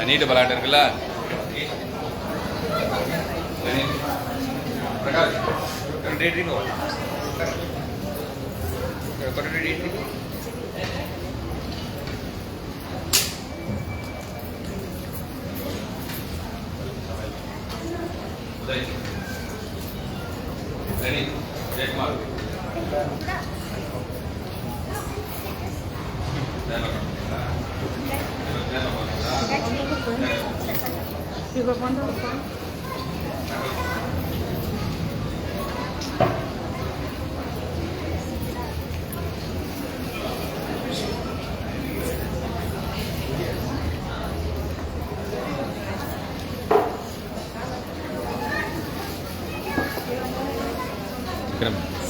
நீட்டு பலாட்டு இருக்குல்ல Prakash Jaikumar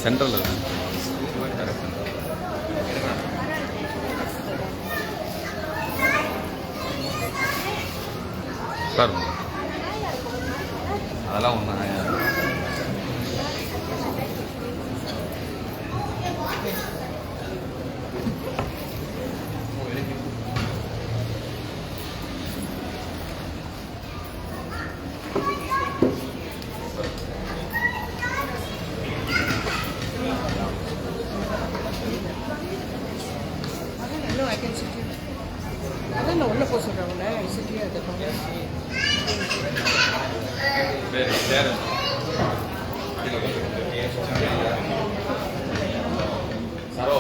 central sir अला I can sit here. I don't know what was around there. I sit here at the corner. Saro.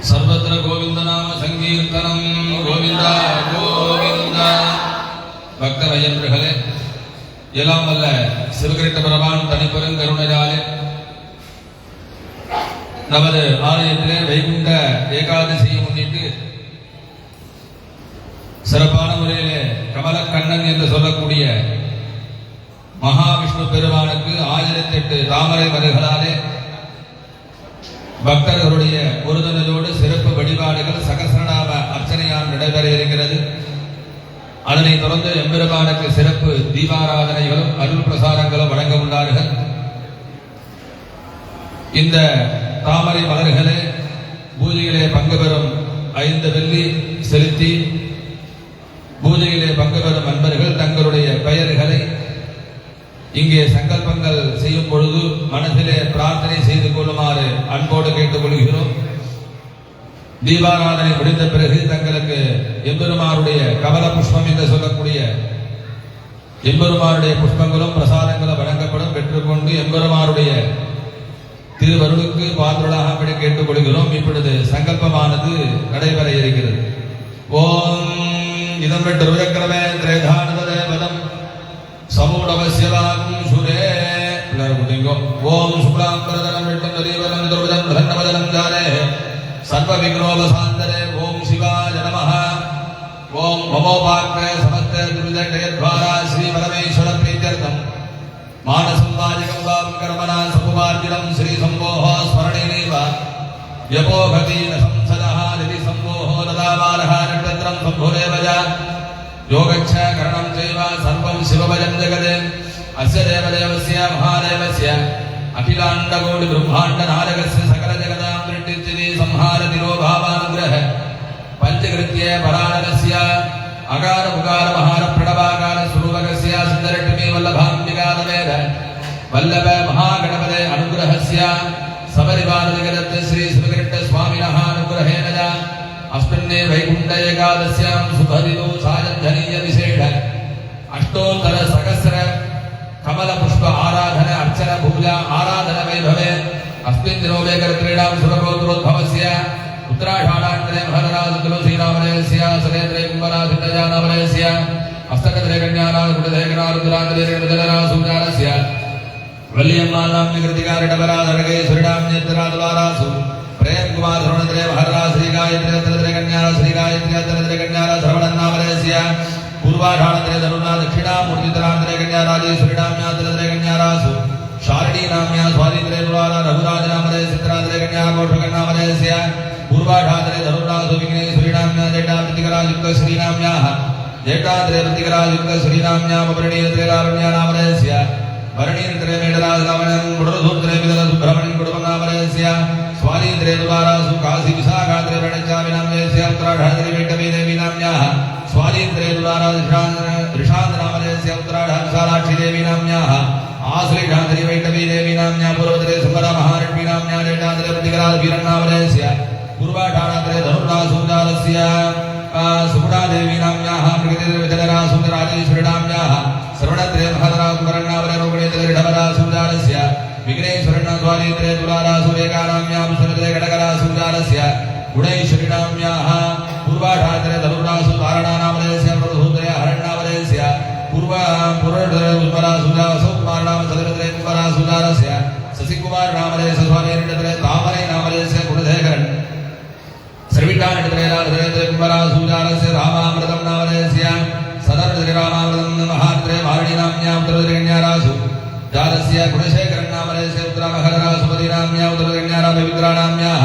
सर्वत्र गोविंद नाम संकीर्तनम गोविंदा गोविंदा भक्तभजनர்களே எல்லாம் வல்ல சிவகிருஷ்ண பரமான் தனிப்பெருங்கருணையாலே நமது ஆலயத்திலே வைகுண்ட ஏகாதசியை முன்னிட்டு சிறப்பான முறையிலே கமலக்கண்ணன் என்று சொல்லக்கூடிய மகாவிஷ்ணு பெருமானுக்கு 1008 தாமரை மலர்களாலே பக்தர்களுடைய ஒருதலோடு சிறப்பு வழிபாடுகள் சகஸ்ரநாம அர்ச்சனையால் நடைபெற இருக்கிறது. அதனைத் தொடர்ந்து எம்பெருமானுக்கு சிறப்பு தீபாராதனைகளும் அருள் பிரசாரங்களும் வழங்க உள்ளார்கள். இந்த தாமரை மலர்களே பூஜையிலே பங்கு பெறும் 5 வெள்ளி செலுத்தி பூஜையிலே பங்கு பெறும் அன்பர்கள் தங்களுடைய பெயர்களை இங்கே சங்கல்பங்கள் செய்யும் பொழுது மனதிலே பிரார்த்தனை செய்து கொள்ளுமாறு அன்போடு கேட்டுக் கொள்கிறோம். தீபாராதனை முடிந்த பிறகு தங்களுக்கு எம்பெருமானுடைய கமல புஷ்பம் என்று சொல்லக்கூடிய எம்பெருமானுடைய புஷ்பங்களும் பிரசாதங்களும் வழங்கப்படும். பெற்றுக்கொண்டு எம்பெருமானுடைய திருவருளுக்கு பாத்திரளாக கேட்டுக்கொள்கிறோம். இப்பொழுது சங்கல்பமானது நடைபெற இருக்கிறது. ஓம் இதம் விட்டு ருஜக்கிரமே திரேதானதேவதம் சமூடவசியவாகும் சுரே. ஓம் சுக்லாம்பரதனம் விட்டும் தரீவலம் துர்வதம் தன்னவதனம் ஜானே சர்வ விக்னோபசாந்தரே. ஓம் சிவாய நமः. ஓம் மமோபாக்ரே சமஸ்த துர்ஜயத்வாரா ஸ்ரீ பரமேஸ்வர பிரீத்யர்த்தம் மானசம் வாஜிகம் வாம் கர்மணா சமுபார்ஜினம் ஸ்ரீ சம்போஹ ஸ்மரணேனேவ யபோகதி ந சம்சதः நிதி சம்போஹ ததாவாரः நட்சத்திரம் சம்போரேவ யோகச்ச கரணம் चैव सर्वं शिवभजं जगदे अस्य देवदेवस्य महादेवस्य अखिलाण्डकोटि ब्रह्माण्ड नारकस्य सकल जगदां दृष्टिस्थिति संहार तिरोभावानुग्रह पंचकृत्ये परानरस्य अकार उकार महार प्रणवाकार स्वरूपकस्य सुन्दरटमी वल्लभाम्बिकानवेद वल्लभ महागणपते अनुग्रहस्य सबरिवार जगदत्त श्री शिवकृष्ण स्वामिनः अनुग्रहेण च अस्मिन्ने वैकुण्ठ एकादश्यां सुभदिनो सायन्धनीय विशेष अष्टोत्तर सहस्र कमल पुष्प आराधन अर्चन पूजा आराधन वैभवे अस्मिन् दिनोमे कर्त्रीणां सुरगोत्रोद्भवस्य उत्तराषाढान्तरे महरराज तुलसीरामलयस्य सरेन्द्रे कुम्भराजिन्दजानामलयस्य हस्तकद्रे कन्याराज कुटधेकरारुद्रान्तरे निर्मजलराज सूर्यारस्य वल्लियम्मानां निकृतिकारिणवराधरगे सुरिणाम्येतराद्वारासु प्रेम कुमार श्रवणद्रे महरराज श्री गायत्री तद्रे कन्याराज श्री गायत्री तद्रे कन्याराज श्रवणन्नामलयस्य पूर्वाषाढान्तरे धनुर्ना दक्षिणामूर्तितरान्तरे कन्याराजे सुरिणाम्यातरे कन्यारासु शारणी नाम्या स्वादित्रे द्वारा रघुराज नामले चित्रान्तरे कन्याकोशकन्नामलयस्य पूर्वाषाढान्तरे धनुर्नासु विघ्ने सुरिणाम्या जटामृतिकराजुक्त श्रीनाम्याः जटान्तरे प्रतिकराजुक्त श्रीनाम्याः वरणीयत्रे लावण्या नामलयस्य वरणीयत्रे मेडराज नामनं मुडरधूत्रे विदल सुब्रह्मण्य कुटुम्बनामलयस्य स्वादित्रे द्वारासु काशी विशाखात्रे वरणचामि नामलयस्य उत्तराषाढान्तरे वेट्टवी देवी नाम्याः स्वादित्रे द्वारा ऋषांत नामलयस्य उत्तराषाढ विशालाक्षी देवी नाम्याः आश्लेषान्तरे वैष्णवी देवी नाम्याः पूर्वतरे सुंदरा महालक्ष्मी नाम्याः जटान्तरे प्रतिकराज वीरन्नामलयस्य पूर्वाषाढान्तरे धनुर्नासूजालस्य सुगुणा देवी नाम्याः प्रकृतिरे विजलरा सुन्दराजेश्वरी नाम्याः श्रवणत्रे महदरा कुमरन्नामले रोगिणीतरे ऋषभरा सूजालस्य विघ्नेश्वरण्ण स्वादित्रे तुलारा सुरेखा नाम्याः सुरत्रे घटकरा सूजालस्य गुणेश्वरी नाम्याः पूर्वाषाढान्तरे धनुर्नासु तारणा नामलयस्य प्रभूतरे हरण्णामलयस्य पूर्वतरे उस्मरा सुजा सुकुमार नाम सदरत्रे कुमारा सुजालस्य शशिकुमार नामलयस्य स्वामीनिटत्रे तामरे नामलयस्य गुणधेकरन् सर्विटानिटत्रे राजत्रे कुमारा सुजालस्य रामामृतं नामलयस्य सदरत्रे रामामृतं महात्रे वारिणी नाम्यां उत्तरत्रे कन्यारासु जालस्य गुणशेखरन् नामलयस्य उत्तरामहररासु पति नाम्यां उत्तरत्रे कन्यारा पवित्रा नाम्याः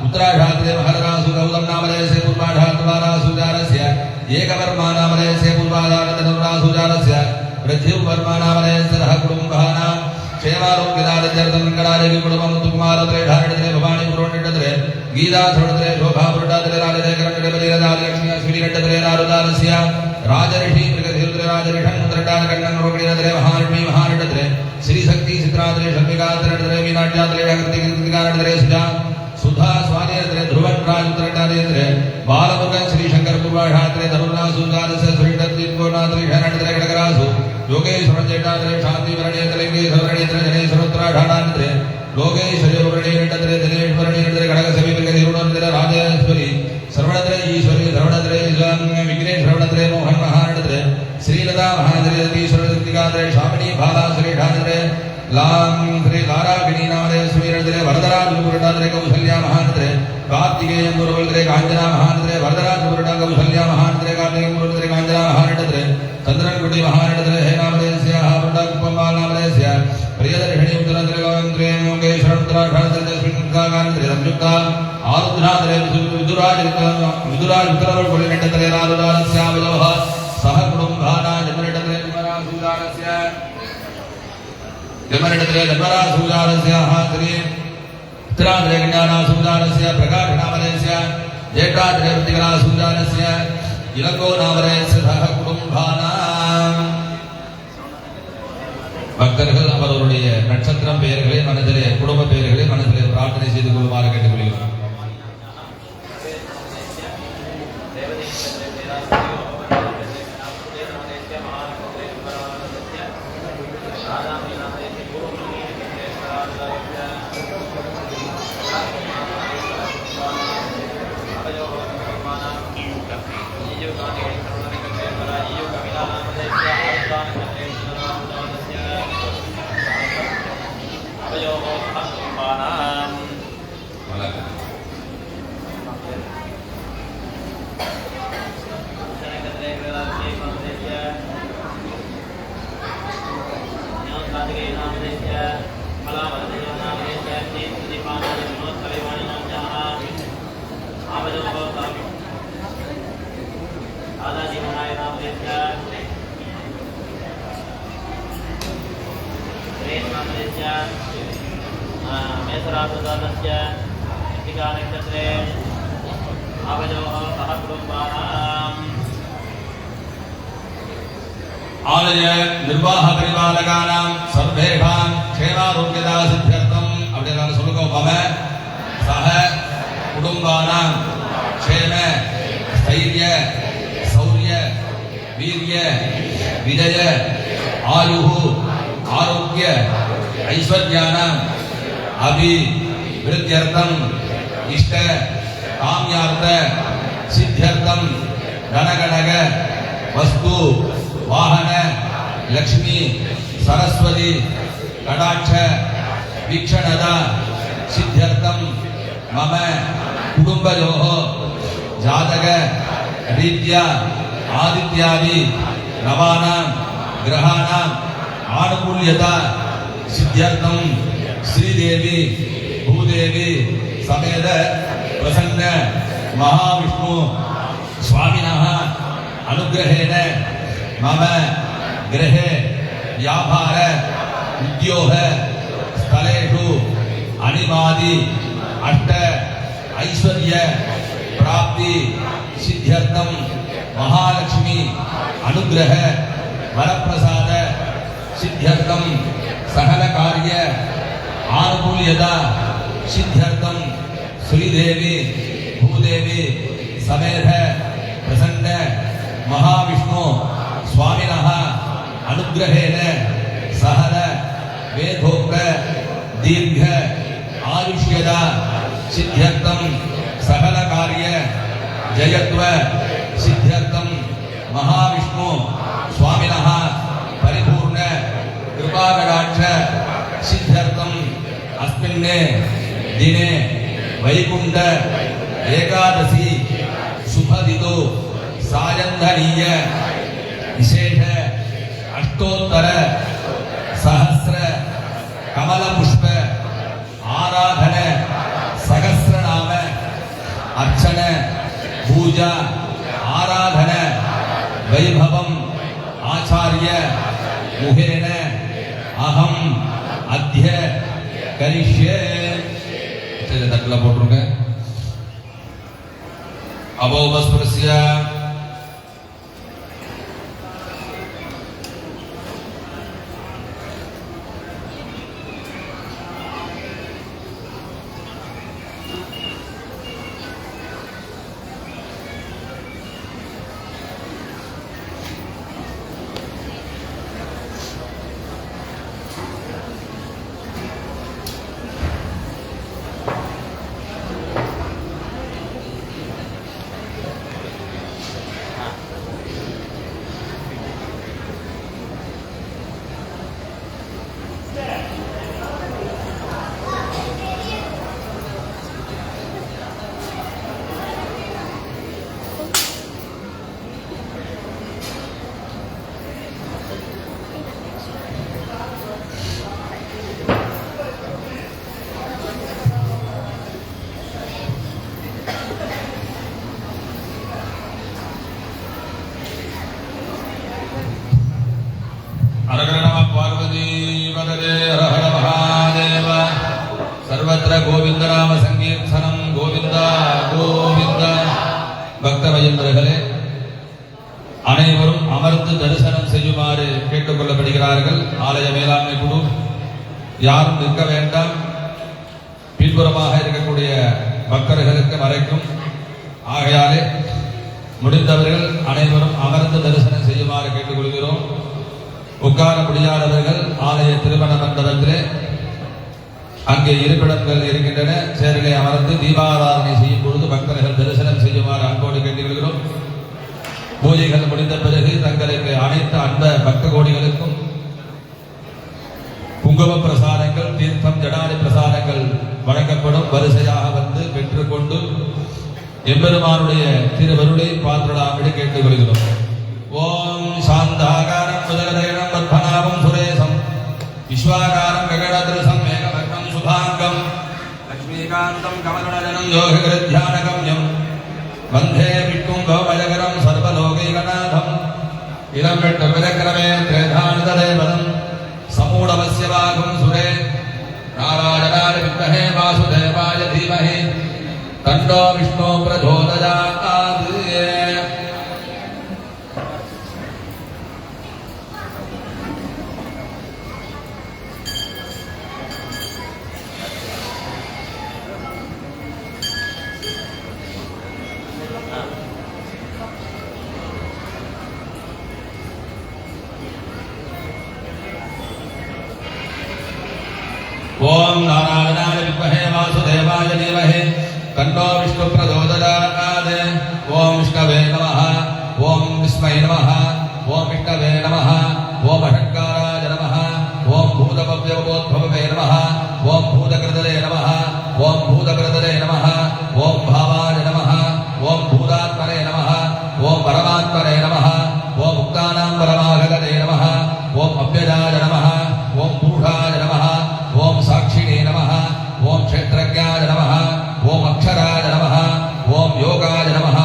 उत्तराषाढान्तरे महररासु गौतम नामलयस्य पूर्वाषाढान्तवारासु जालस्य एकवर्मा नामलयस्य पूर्वाषाढान्तनुरासु जालस्य पृथ्वीवर्मा नामलयस्य रः कुटुम्बानां क्षेमारोग्यदारिद्र्यर्थं कडारेवि कुटुम्बं तुकुमारत्रे धारणत्रे भवानी पुरोण्यत्रे गीता श्रवणत्रे शोभापुरण्यत्रे राजदेकरण्यत्रे बलिरदालक्ष्मी अश्विनीरण्यत्रे नारुदालस्य राजऋषि मृगधीरुत्रे राजऋषं मुद्रटालकण्णं रोगिणत्रे महालक्ष्मी महानटत्रे श्रीशक्ति चित्रात्रे शर्मिकात्रे मीनाट्यात्रे कृतिकानत्रे सुजा सुधा स्वादित्रे ध्रुवन राजुत्रटारेन्द्रे बालमुरुगन श्री शंकर पूर्वाषाढान्तरे धनुर्नासु जालस्य सुरिटत्रिकोणात्रे शरणत्रे खडगरासु योगेश्वर जटात्रे शांति वरणेन्द्रे सवर्णेन्द्रे जनेश्वर उत्तराषाढान्तरे लोकेश्वरी वरणेन्द्रे जनेश्वरणेन्द्रे खडगसवि मृगधीरुणेन्द्रे राजेश्वरी सर्वणत्रे ईश्वरी सर्वणत्रे विघ्नेश सर्वणत्रे मोहन महानटत्रे श्रीलता महानत्रे सतीश्वर कृतिकात्रे शामिनी बाला श्रीठानत्रे लाम श्री लारागिणी नामले सुवीरत्रे वरदराज गुरुटात्रे कौशल्या महानत्रे कार्तिकेय गुरुवल्त्रे कांजना महानत्रे वरदराज गुरुटा कौशल्या महानत्रे कार्तिकेय गुरुत्रे कांजना महानत्रे चंद्रनकुटी महानत्रे हे नामलेस्य हापुटा कुपमाल नामलेस्य प्रियदर्शिनी उत्तरत्रे लोकंत्रे योगेश्वर उत्तराषाढान्तरे स्मिन्कागानत्रे संयुक्ता आरुद्रात्रे विदुराज उत्तरवल्कुलिनटत्रे रारुदालस्यावयोः सह कुटुम्बाना जन्मनटत्रे कुमारासुदालस्य जमनटत्रे जन्मरासुजालस्य हात्रे उत्तरात्रे कन्यारासुजालस्य प्रकाशनामलयस्य जेठात्रे प्रतिकरासुजालस्य इलको नामलयस्य सह कुटुम्बानां பக்தர்கள் அவர்களுடைய நட்சத்திரம் பெயர்களை மனதிலே குடும்ப பெயர்களை மனதிலே பிரார்த்தனை செய்து கொள்ளுமாறு கேட்டுக்கொள்கிறோம். मासस्य मेषराशिजातस्य कृत्तिकानक्षत्रे आवयोः सह कुटुम्बानाम् ஆலய நிர்வாக பரிபாலகானாம் சர்வேஷாம் க்ஷேமாரோக்கியதா சித்தியர்த்தம் அப்படினால சொல்லுங்க மம சஹ குடும்பானாம் க்ஷேம ஸ்தைர்ய சௌர்ய வீர்ய விஜய ஆயுஹு ஆரோக்கிய ஐஸ்வர்யானாம் அபி விருத்தியர்த்தம் இஷ்ட காம்யார்த்த சித்தியர்த்தம் கணகணக வஸ்து वाहन लक्ष्मी सरस्वती कटाक्ष वीक्षणद सिद्ध्यर्थम मम कुटुंबयोः जातक रीत्या आदित्यादि नवानां ग्रहाणां आनुकूल्यता सिद्ध्यर्थम श्रीदेवी भूदेवी समेत प्रसन्न महाविष्णु स्वामिनः अनुग्रहेण मम गृहे व्यापार उद्योग स्थलेषु अनिमादि अष्ट ऐश्वर्य प्राप्ति सिद्ध्यर्थम महालक्ष्मी अनुग्रह वरप्रसाद सिद्ध्यर्थम सकल कार्य आनुकूल्यता सिद्ध्यर्थम श्रीदेवी भूदेवी समेत प्रसन्न महाविष्णु स्वामिनः अनुग्रहेण सहल वेदोक्त दीर्घ आयुष्यदा सिद्ध्यर्थम सकल कार्य जयत्व सिद्ध्यर्थम महाविष्णु स्वामिनः परिपूर्ण कृपाकटाक्ष सिद्ध्यर्थम अस्मिन् दिने वैकुंठ एकादशी शुभदितो सायंधनीय विशेष अष्टोत्तर सहस्र कमल पुष्प आराधन सहस्रनाम अर्चन पूजा आराधन वैभवम आचार्य मुखेन अहम अद्य करिष्ये तकला போட்டுருங்க अभोवस्पृश्य सर्वत्र गोविंद नाम संकीर्तनम गोविंद गोविंद பக்தமயந்தர்களே அனைவரும் அமர்ந்து தரிசனம் செய்யுமாறு கேட்டுக்கொள்ளப்படுகிறார்கள். ஆலய மேலாண்மை குழு யாரும் நிற்க வேண்டாம். பின்புறமாக இருக்கக்கூடிய பக்தர்களுக்கு மறைக்கும். ஆகையாலே முடிந்தவர்கள் அனைவரும் அமர்ந்து தரிசனம் செய்யுமாறு கேட்டுக்கொள்கிறோம். உட்கார முடியாதவர்கள் ஆலய திருமண மண்டபத்திலே அங்கே இருப்பிடங்கள் இருக்கின்றன. சேரிலே அமர்ந்து தீபாராதனை செய்யும் பொழுது பக்தர்கள் தரிசனம் செய்யுமாறு அன்போடு கேட்டுக்கொள்கிறோம். பூஜைகள் முடிந்த பிறகு தங்களுக்கு அனைத்து அன்ப பக்த கோடிகளுக்கும் குங்கும பிரசாதங்கள் தீர்த்தம் ஜடாதி பிரசாதங்கள் வழங்கப்படும். வரிசையாக வந்து பெற்றுக்கொண்டு எம்பெருமானுடைய திருவருளை பாத்திரலாம்படி கேட்டுக்கொள்கிறோம். ஓம் சாந்தாகாரம் முதலதேனம் பத்மநாபம் சுரேசம் விஸ்வாகாரம் ககடதிருசம் மேகவர்ணம் சுபாங்கம் லக்ஷ்மீகாந்தம் கமலநயனம் யோககிருத்யானகம்யம் வந்தே விஷ்ணும் பவமயகரம் சர்வலோகைகநாதம் இளம் வெட்ட விரக்கிரமே திரேதானுததேவதம் சமூடவஸ்ய வாகும் சுரே तन्नो विष्णु प्रचोदयात् ओम नारायणाय विद्महे वासुदेवाय धीमहि तन्नो विष्णु प्रचोदयात् ओम विष्णवे नमः ओम विस्मये नमः ओम विष्णवे नमः ओम अहंकाराय नमः ओम भूतभव्योद्भवे नमः ओम भूतकृतले नमः ओम भूतकृतले नमः ओम भावाय नमः ओम भूतात्मने नमः ओम परमात्मने नमः ओम मुक्तानां परमागते नमः ओम अव्ययाय नमः ओम पुरुषाय नमः ओम साक्षिणे नमः ओम क्षेत्रज्ञाय नमः ओम अक्षराय नमः ओम योगाय नमः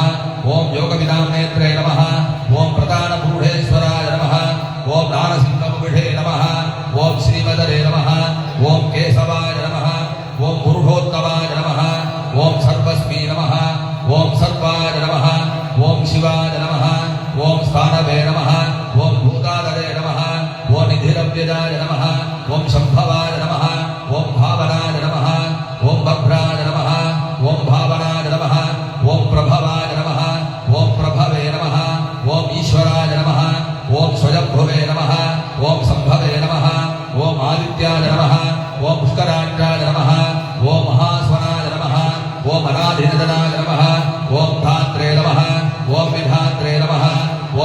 ओम योगविदां नेत्रे नमः ओम प्रधानपुरुषेश्वराय नमः ओम नारसिंहमुखे नमः ओम श्रीमदरे नमः ओम केशवाय नमः ओम पुरुषोत्तमाय नमः ओम सर्वस्मी नमः ओम सर्वाय नमः ओम शिवाय नमः ओम स्थानवे नमः ओम भूतादरे नमः ओम निधिरव्यजाय नमः ओम संभवाय नमः ओम भावनाय नमः ओम भद्राय नमः ओम भावनाय नमः ओम प्रभवाय नमः ओम प्रभवे नमः ओम ईश्वराय नमः ओम स्वयंभुवे नमः ओम संभवे नमः ओम आदित्याय नमः ओम पुष्कराक्षाय नमः ओम महास्वनाय नमः ओम अनाधिनिधनाय नमः ओम धात्रे नमः ओम विधात्रे नमः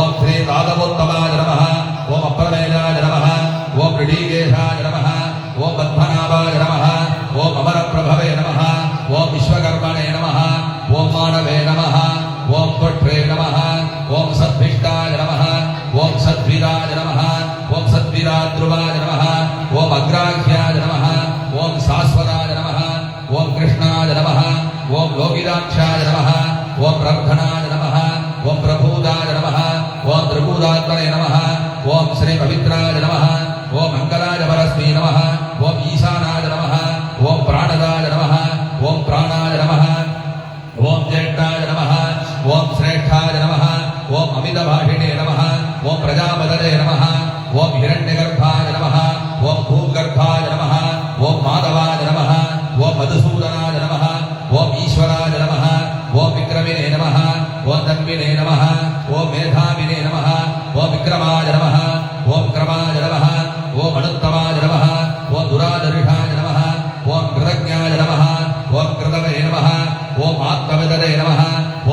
ओम श्री राघवोत्तमाय नमः ओम अप्रमेयाय नमः ओम ऋषिकेशाय नमः ओम पद्मनाभाय नमः ओम अमरप्रभवे नमः ओम विश्वकर्मणे नमः ओम मानवे नमः ओम त्वष्ट्रे नमः ओम सद्भिष्टाय नमः ओम सद्वीराय नमः ओम सद्वीराध्रुवाय नमः ओम अग्राह्याय नमः ओम शाश्वताय नमः ओम कृष्णाय नमः ओम लोकिदाक्षाय नमः ओम प्रबधनाय नमः ओम प्रभूताय नमः ओम त्रिभूतात्मने नमः ओम श्री पवित्राय नमः ओम मंगलाय परस्मै नमः ओम ईशानाय नमः ओम प्राणदाय नमः ओम प्राणाय नमः ओम ज्येष्ठाय नमः ओम श्रेष्ठाय नमः ओम अमितभाषिणे नमः ओम प्रजापतये नमः ओम हिरण्यगर्भाय नमः ओम भूगर्भाय नमः ओम माधवाय नमः ओम मधुसूदनाय नमः ओम ईश्वराय नमः ओम विक्रमिणे नमः ओम तन्विने नमः ओम मेधाविने नमः ओम विक्रमाय नमः ओम क्रमाय नमः ओम अनुत्तमाय नमः ओम दुरादर्शाय नमः ओम कृतज्ञाय नमः ओम कृतवे नमः ओम आत्मविदरे नमः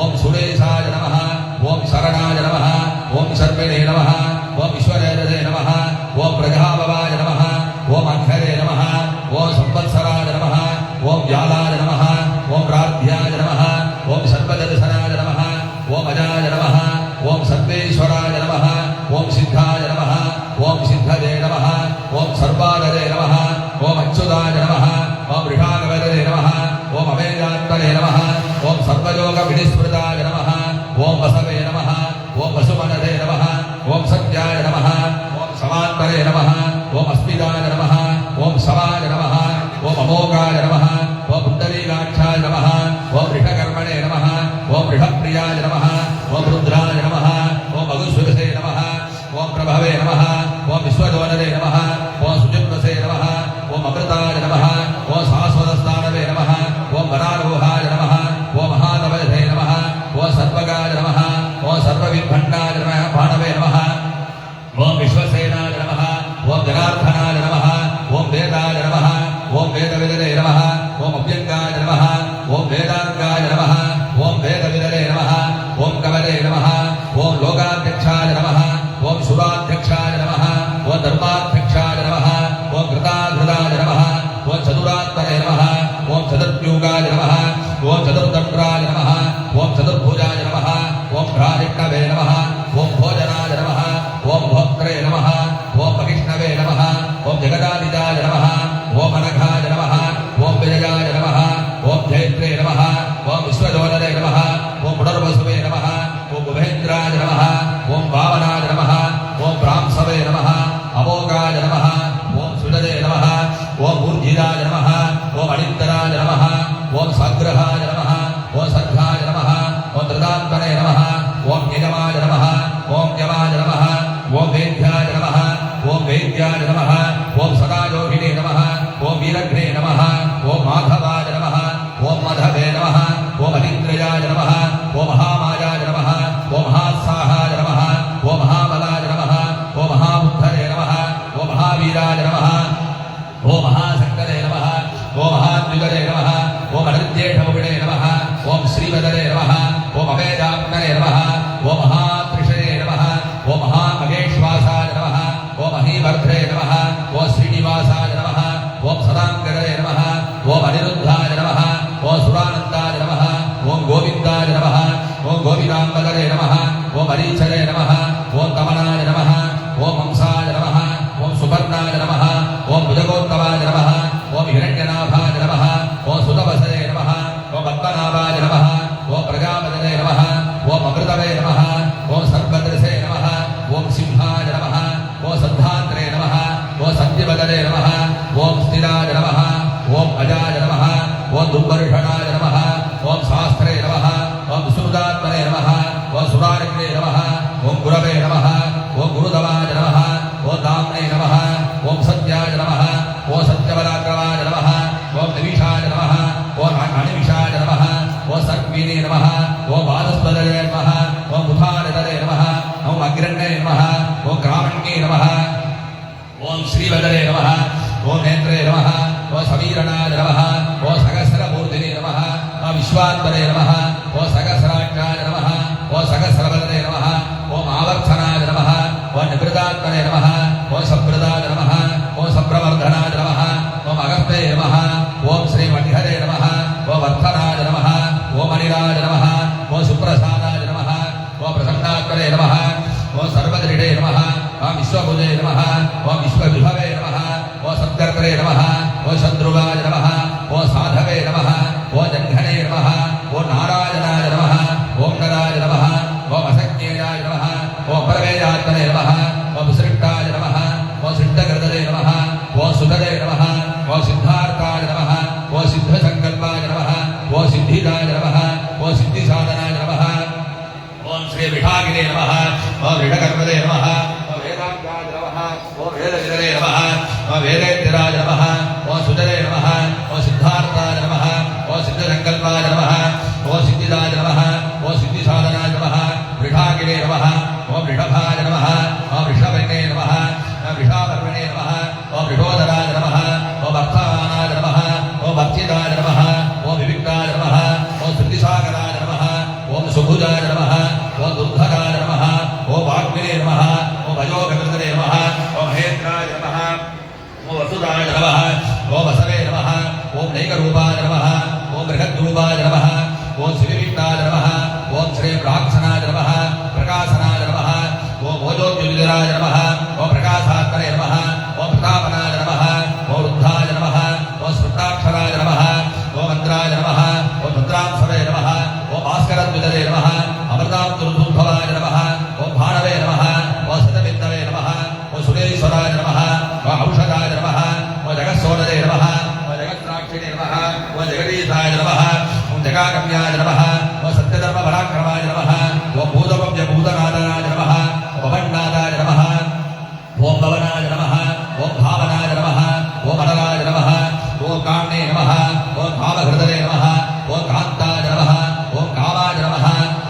ओम सुरेशाय नमः ओम शरणाय नमः ओम शर्मिणे नमः ओम ईश्वरेदरे नमः ओम प्रजाभवाय नमः ओम अंधरे नमः ओम संवत्सराय नमः ओम व्यालाय नमः ओम राध्याय नमः ओम सर्वदर्शनाय नमः ओम अजाय नमः ओम सर्वेश्वराय नमः ओम सिद्धाय नमः ओम सिद्धदे नमः ओम सर्वादरे नमः ओम अच्युताय नमः ओम ऋषागवदरे नमः ओम अमेयात्मने नमः ओम सर्वयोगविनिस्मृताय नमः ओम वसवे नमः ओम वसुमनदे नमः ओम सत्याय नमः ओम समात्मने नमः ओम अस्मिताय नमः ओम समाय नमः ओम अमोघाय नमः ओम पुण्डरीकाक्षाय नमः ओम ऋषकर्मणे नमः ओम ऋषप्रियाय नमः ओम रुद्राय नमः ओम मधुसूदसे नमः ओम प्रभवे नमः ओम विश्वजोनरे नमः ओम सुजिम्नसे नमः ओम अमृताय नमः ओम शाश्वतस्थानवे नमः ओम वरारोहाय नमः ओम महातपसे नमः ओम सर्वगाय नमः ओम सर्वविभण्डाय नमः भाणवे नमः ओम विश्वसेनाय नमः ओम जनार्दनाय नमः ओम वेदाय नमः ओम वेदविदरे नमः ओम अव्यङ्गाय नमः ओम वेदाङ्गाय नमः ओम वेदविदरे नमः ओम कमले नमः ओम लोकाध्यक्षाय नमः ओम सुराध्यक्षाय नमः ओम धर्माध्यक्षाय अवेदात्मने नमः ओम महात्रिशये नमः ओम महामहेश्वासाय नमः ओम महीवर्धे नमः ओम श्रीनिवासाय नमः ओम सदांगदये नमः ओम अनिरुद्धाय नमः ओम सुरानन्दाय नमः ओम गोविन्दाय नमः ओम गोविदाम्बदये नमः ओम अरीचरे नमः ओम तमनाय नमः ओम हंसाय नमः ओम सुपर्णाय नमः ओम भुजगोत्तमाय नमः ओम हिरण्यनाभाय नमः ओम सुतवसये नमः ओम पद्मनाभाय नमः ओम प्रजापतये नमः ओम अमृतवे नमः ओम सर्वद्रसे नमः ओम सिंहाय नमः ओम सद्धात्रे नमः ओम सत्यवदने नमः ओम स्थिराय नमः ओम अजाय नमः ओम दुर्वर्षणाय नमः ओम शास्त्रे नमः ओम विष्णुदात्मने नमः ओम सुरारिणे नमः ओम गुरवे नमः ओम गुरुदवाय नमः ओम दाम्ने नमः ओम सत्याय नमः ओम सत्यपराक्रमाय नमः ओम निविषाय नमः ओम अनिविषाय नमः ओम सर्वीने नमः ओम वादस्पदये नमः ओम मुखानदये नमः ओम अग्रण्ये नमः ओम ग्रामण्ये नमः ओम श्रीवदने नमः ओम नेत्रे नमः ओम समीरणाय नमः ओम सहस्रमूर्तिने नमः ओम विश्वात्मने नमः ओम सहस्राक्षाय नमः ओम सहस्रवदने नमः ओम आवर्तनाय नमः ओम निवृतात्मने नमः ओम संवृताय नमः ओम संप्रवर्धनाय नमः ओम अगस्त्ये नमः ओम श्रीमणिहरे नमः ओम वर्धनाय नमः ओम अनिलाय नमः ओम सुप्रसादाय नमः ओम प्रसन्नात्मने नमः ओम सर्वदृढे नमः ओम विश्वभुजे नमः ओम विश्वविभवे नमः ओम सद्गर्भरे नमः ओम शत्रुवाय नमः ओम साधवे नमः ओम जङ्घने नमः ओम नारायणाय नमः ओम नराय नमः ओम असज्ञेयाय नमः ओम परमेयात्मने नमः ओम सृष्टाय नमः ओम सिद्धकृतये नमः ओम सुतदे नमः ओम सिद्धार्थाय नमः ओम सिद्धसङ्कल्पाय नमः ओम सिद्धिदाय नमः ओम सिद्धिसाधनाय नमः ओम श्री विठागिने नमः ओम विठकर्मदे नमः ओम वेदांगाय नमः ओम वेदविदरे नमः ओम वेदेत्यराय नमः ओम सुतदे नमः ओम सिद्धार्थाय नमः ओम सिद्धसङ्कल्पाय नमः ओम सिद्धिदाय नमः ओम सिद्धिसाधनाय नमः विठागिने नमः ओम ऋषभाय नमः ओम ऋषभने नमः ओम ऋषावर्मणे नमः ओम ऋषोदराय नमः ओम अर्थवानाय नमः ओम भक्तिदाय नमः ओम विविक्ताय नमः ओम श्रुतिसागराय नमः ओम सुभुजाय नमः ओम दुर्धराय नमः ओम वाग्मिने नमः ओम भजोगकृतने नमः ओम हेत्राय नमः ओम वसुदाय नमः ओम वसवे नमः ओम नैकरूपाय नमः ओम बृहद्रूपाय नमः ओम श्रीविष्णाय नमः ओम श्री प्राक्षणाय नमः प्रकाशनाय नमः ओम भोजोद्युदिराय नमः ओम प्रकाशात्मने नमः ओम प्रतापनाय नमः ओम रुद्धाय नमः ओम स्मृताक्षराय नमः ओम मन्त्राय नमः ओम रुद्रांशवे नमः ओम भास्करद्विदरे नमः अमृताब्दुर्भवाय नमः ओम भाणवे नमः ओम सतविन्दवे नमः ओम सुरेश्वराय नमः ओम औषधाय नमः ओम जगत्सोदरे नमः ओम जगत्साक्षिणे नमः ओम जगदीशाय नमः ओम जगागम्याय नमः ओम सत्यधर्मपराक्रमाय नमः ओम भूतभव्यभूतनादाय नमः ओम भवन्नादाय नमः ओम भवनाय नमः ओम भावनाय नमः ओम अनलाय नमः ओम काम्ने नमः ओम कामहृदये नमः ओम कान्ताय नमः ओम कामाय नमः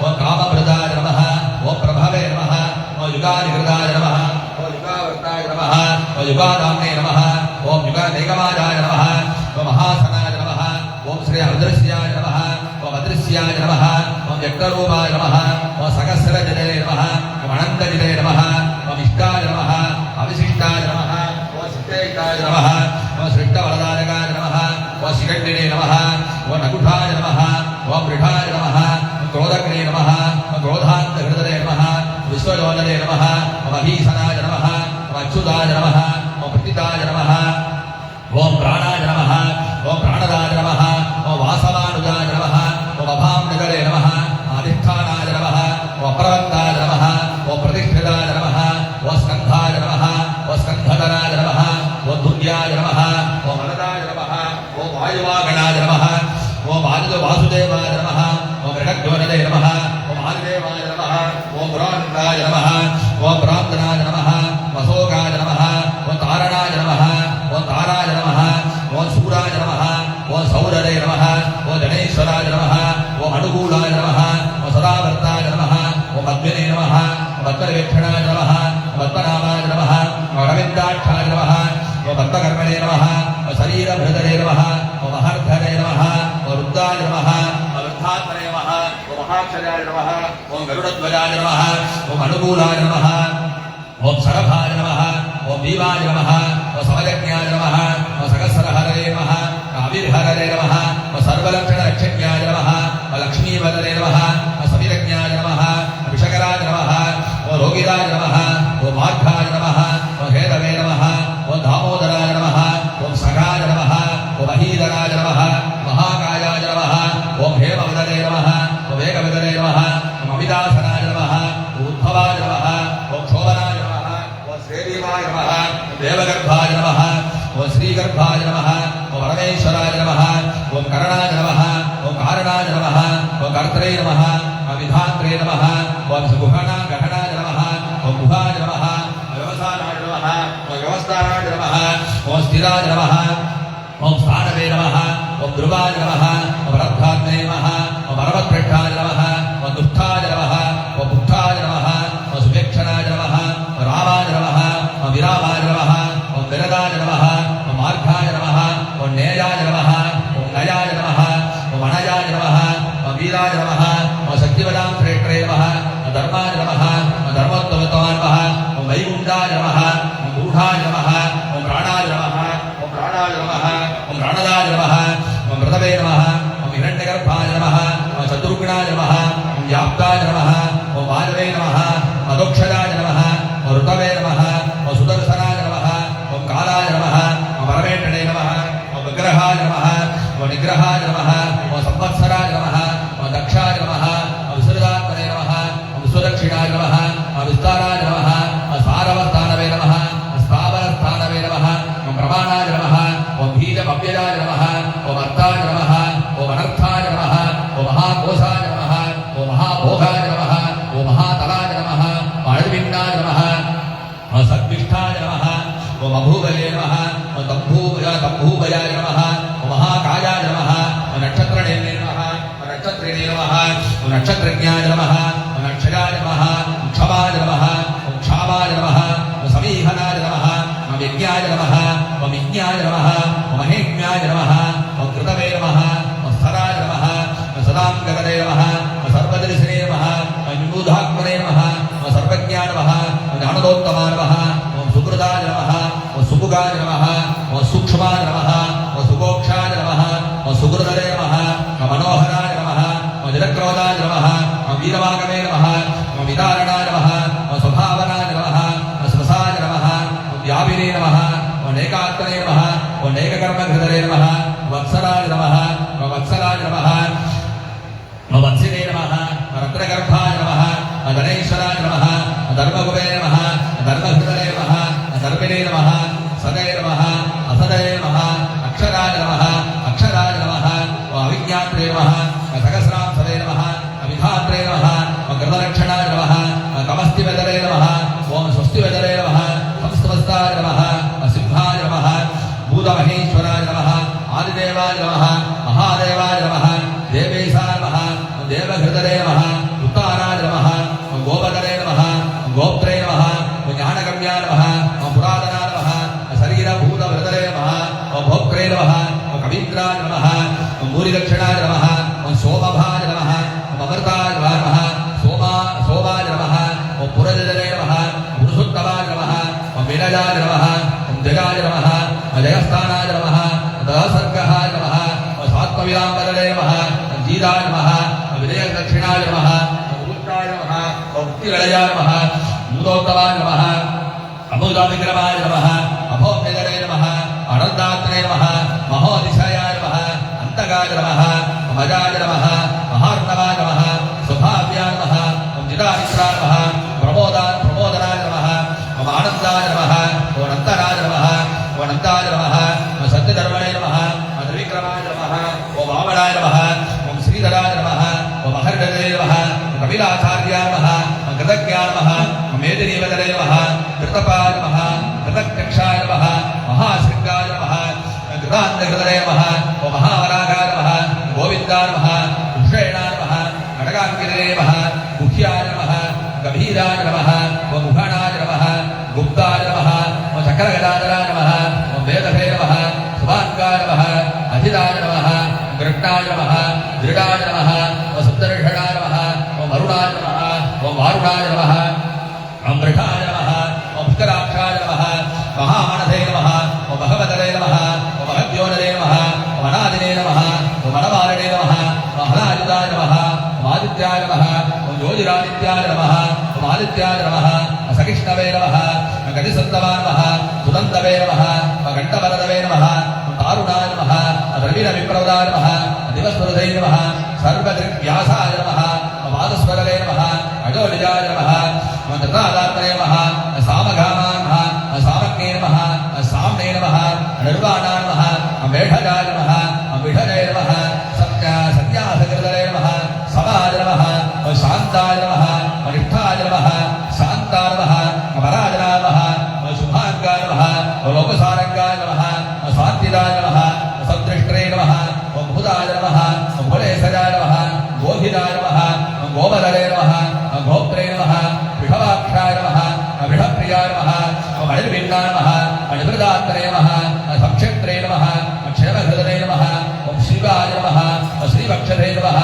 ओम कामभृताय नमः ओम प्रभवे नमः ओम युगादिहृदाय नमः ओम युगावर्ताय नमः ओम युगादाम्ने नमः ओम युगादेकमाजाय नमः ओम महासनाय नमः ओम श्री अदृश्याय नमः ओम अदृश्याय नमः ओम व्यक्तरूपाय नमः ओम सहस्रजने नमः ओम अनन्तजिते नमः ओम इष्टाय नमः अविशिष्टाय नमः ओम सिद्धेष्टाय नमः ओम सृष्टवरदायकाय नमः ओम शिखण्डिने नमः ओम नकुठाय नमः ओम मृठाय नमः ओम क्रोधग्ने नमः ओम क्रोधान्तहृदये नमः विश्वयोजने नमः ओम अभीषणाय नमः ओम अच्युताय नमः ओम प्रतिताय नमः ओम प्राणाय नमः ओम प्राणदाय नमः ओम वासवानुजाय नमः ओम अभाम्नगरे नमः अधिष्ठानाय नमः ओम अप्रवक्ताय नमः ओम प्रतिष्ठिताय नमः ओम स्कन्धाय नमः ओम स्कन्धधराय नमः ओम दुर्याय नमः ओम अनदाय नमः ओम वायुवागणाय नमः ओम वासुदेवाय नमः ओम ऋणज्योनदे नमः ओम आदिदेवाय नमः ओम पुराणदाय नमः ओम प्राप्तनाय नमः ओम अशोकाय नमः ओम तारणाय नमः ओम ताराय नमः ओम सूराय नमः ओम सौरदे नमः ओम जनेश्वराय नमः ओम अनुकूलाय नमः ओम सदावर्ताय नमः ओम अद्विने नमः ओम भक्तवेक्षणाय नमः ओम पद्मनाभाय नमः ओम अरविन्दाक्षाय नमः ओम भक्तकर्मणे नमः ओम शरीरभृतरे नमः ओम महर्धने नमः ओम रुद्राय नमः ओम रुद्धात्मने नमः नमः ओम महाक्षराय नमः ओम गरुडध्वजाय नमः ओम अनुकूलाय नमः ओम सरभाय नमः ओम भीमाय नमः ओम समयज्ञाय नमः ओम सहस्रहरये नमः अविर्हरये नमः ओम सर्वलक्षणरक्षज्ञाय नमः ओम लक्ष्मीवदने नमः ओम सविरज्ञाय नमः ओम विषकराय नमः ओम रोगिराय नमः ओम मार्गाय नमः ओम हेरवे नमः ओम दामोदराय नमः ओम सखाय नमः ओम महीधराय नमः महाकायाय नमः ओम हेमवदने नमः ओम वेगवदने नमः ओम अमितासनाय नमः ओम उद्भवाय नमः ओम शोभनाय नमः ओम श्रीदेवाय नमः ओम देवगर्भाय नमः ओम श्रीगर्भाय नमः ओम परमेश्वराय नमः ओम करणाय नमः ओम कारणाय नमः ओम कर्त्रे नमः ओम विधात्रे नमः ओम सुगुहना गहनाय नमः ओम गुहाय नमः ओम व्यवसायाय नमः ओम व्यवस्थाय नमः ओम स्थिराय नमः ओम स्थानवे नमः ओम ध्रुवाय नमः ओम रथात्मे नमः ओम परमप्रेष्ठाय नमः ओम दुष्टाय नमः ओम बुद्धाय नमः ओम सुवेक्षणाय नमः ओम रामाय नमः ओम विरामाय नमः ओम विरदाय नमः ओम मार्गाय नमः ओम नेयाय नमः ओम नयाय नमः ओम अनयाय नमः ओम वीराय नमः ओम शक्तिवदां श्रेष्ठे नमः ओम धर्माय नमः ओम धर्मोत्तमत्वाय नमः ओम वैकुण्ठाय नमः ओम गूढाय नमः ओम प्राणाय नमः ओम प्राणाय नमः ओम प्राणदाय नमः ओम मृतवे नमः ओम हिरण्यगर्भाय नमः ओम चतुर्गुणाय नमः ओम व्याप्ताय नमः ओम वायवे नमः ओम अदोक्षजाय नमः ओम ऋतवे नमः ओम सुदर्शनाय नमः ओम कालाय नमः ओम परमेष्ठने नमः ओम विग्रहाय नमः ओम निग्रहाय नमः ओम संवत्सराय नमः ओम दक्षाय नमः ओम विसृजात्मने नमः ओम सुदक्षिणाय नमः ओम विस्ताराय नमः ओम सारवस्थानवे नमः ओम स्थावरस्थानवे नमः ओम प्रमाणाय नमः ओम बीजमव्ययाय नमः ओम अर्थाय नमः ओम अनर्थाय नमः ओम महाकोशाय नमः ओम महाभोगाय नमः ओम महातलाय नमः ओम अणुविन्नाय नमः ओम सद्विष्ठाय नमः ओम अभूवले नमः ओम तम्भूवयाय नमः ओम महाकायाय नमः ओम नक्षत्रनेने नमः ओम नक्षत्रिणे नमः ओम नक्षत्रज्ञाय नमः ओम नक्षयाय नमः ओम क्षमाय नमः ओम क्षामाय नमः ओम समीहनाय नमः ओम यज्ञाय नमः ओम यज्ञाय नमः ओम महेज्ञाय नमः ओम कृतवे नमः ओम स्थराय नमः ओम सदाङ्गगणे नमः ओम सर्वदर्शिने नमः ओम विबुधात्मने नमः ओम सर्वज्ञाय नमः ओम ज्ञानदोत्तमाय नमः ओम सुकृताय नमः ओम सुमुखाय नमः ओम सूक्ष्माय नमः ओम सुगोक्षाय नमः ओम सुकृतरे नमः ओम मनोहराय नमः ओम जलक्रोधाय नमः ओम वीरवागमे नमः ओम विदारणाय नमः ओम स्वभावनाय नमः ओम स्वसाय नमः ओम व्यापिने नमः ओम नेकात्मने नमः ओम नेककर्मकृतरे नमः ओम वत्सराय नमः ओम वत्सराय नमः ओम वत्सिने नमः ओम रत्नगर्भाय नमः ओम गणेश्वराय नमः ओम धर्मगुवे नमः ओम धर्महृदये नमः ओम धर्मिणे नमः सदये नमः असदये नमः अक्षराय नमः अक्षराय नमः ओम अविज्ञात्रे नमः ओम सहस्रांसवे नमः ओम विधात्रे नमः ओम कृतलक्षणाय नमः ओम कमस्तिवेदरे नमः ओम स्वस्तिवेदरे नमः संस्तवस्ताय नमः ओम सिंहाय नमः भूतमहेश्वराय नमः आदिदेवाय नमः महादेवाय नमः देवेशाय नमः ओम देवहृदये नमः उत्तानाय नमः ओम गोपदरे नमः ओम गोप्त्रे नमः ओम ज्ञानगम्याय नमः ओम पुरातनाय नमः ओम शरीरभूतवृतरे नमः ओम भोक्त्रे नमः ओम कवीन्द्राय नमः ओम भूरिदक्षिणाय नमः ओम सोमभाय नमः ओम अमृताय नमः सोमाय नमः ओम पुरजरे नमः ओम पुरुषोत्तमाय नमः ओम विनयाय नमः ओम जयाय नमः ओम जयस्थानाय नमः ओम दशसर्गाय नमः ओम स्वात्मविलाम्बरे नमः ओम जीराय नमः ओम विजयदक्षिणाय नमः ओम उत्ताय नमः ओम मुक्तिलयाय नमः मूलोत्तमाय नमः अमूलाविक्रमाय नमः अभोम्यदरे नमः अनन्तात्मने नमः महोदिशयाय नमः अन्तगाय नमः ओम अजाय नमः महार्णवाय नमः स्वभाव्याय नमः ओम जिदानित्राय नमः प्रमोदनाय नमः ओम आनन्दाय नमः ओम अनन्तराय नमः ओम अनन्ताय नमः ओम सत्यधर्मणे नमः ओम त्रिविक्रमाय नमः ओम वामनाय नमः ओम श्रीधराय नमः ओम महर्गजे नमः ओम कपिलाचार्याय नमः ओम कृतज्ञाय नमः ओम मेदिनीवदने नमः कृतपाय नमः कृतकक्षाय नमः महाशृङ्गाय नमः कृतान्तकृतरे नमः ओम महावरागाय नमः गोविन्दाय नमः कृष्णेनाय नमः खड्गाङ्गिरे नमः गुह्याय नमः गभीराय नमः ओम मुखणाय नमः गुप्ताय नमः ओम चक्रगदाधराय नमः ओम वेदभे नमः सुभाङ्गाय नमः अजिताय नमः कृष्णाय नमः दृढाय नमः ओम सप्तर्षाय ओम वारुणाय नमः ओम वृषाय नमः ओम पुष्कराक्षाय नमः महामानसे नमः ओम भगवतरे नमः ओम भगव्योनरे नमः ओम अनादिने नमः ओम अनवारणे नमः ओम हलायुधाय नमः ओम आदित्याय नमः ओम ज्योतिरादित्याय नमः ओम आदित्याय नमः सकिष्णवे नमः गतिसत्तवा नमः सुदन्तवे नमः घण्टवरदवे नमः तारुणाय नमः द्रविणविप्रवदाय नमः दिवस्वरदे नमः सर्वदृग्व्यासाय नमः वादस्वरदे नमः अजोनिजाय नमः तथादात्मने नमः सामगामाय नमः सामग्ने नमः साम्ने नमः निर्वाणाय नमः मेढजाय नमः विढजे नमः सन्न्यासकृतये नमः समाय नमः शान्ताय नमः निष्ठाय नमः शान्ताय नमः वराजनाय नमः शुभाङ्गाय नमः लोकसारङ्गाय नमः स्वात्तिदाय नमः सदृष्ट्रे नमः भूताय नमः भुलेशजाय नमः गोभिदाय नमः गोबलरे नमः गोप्त्रे नमः वृषभाक्षाय नमः वृषप्रियाय नमः मणिर्भिन्नाय नमः मणिवृदात्रे नमः सक्षेत्रे नमः क्षणहृदये नमः श्रीवाय नमः श्रीवक्षसे नमः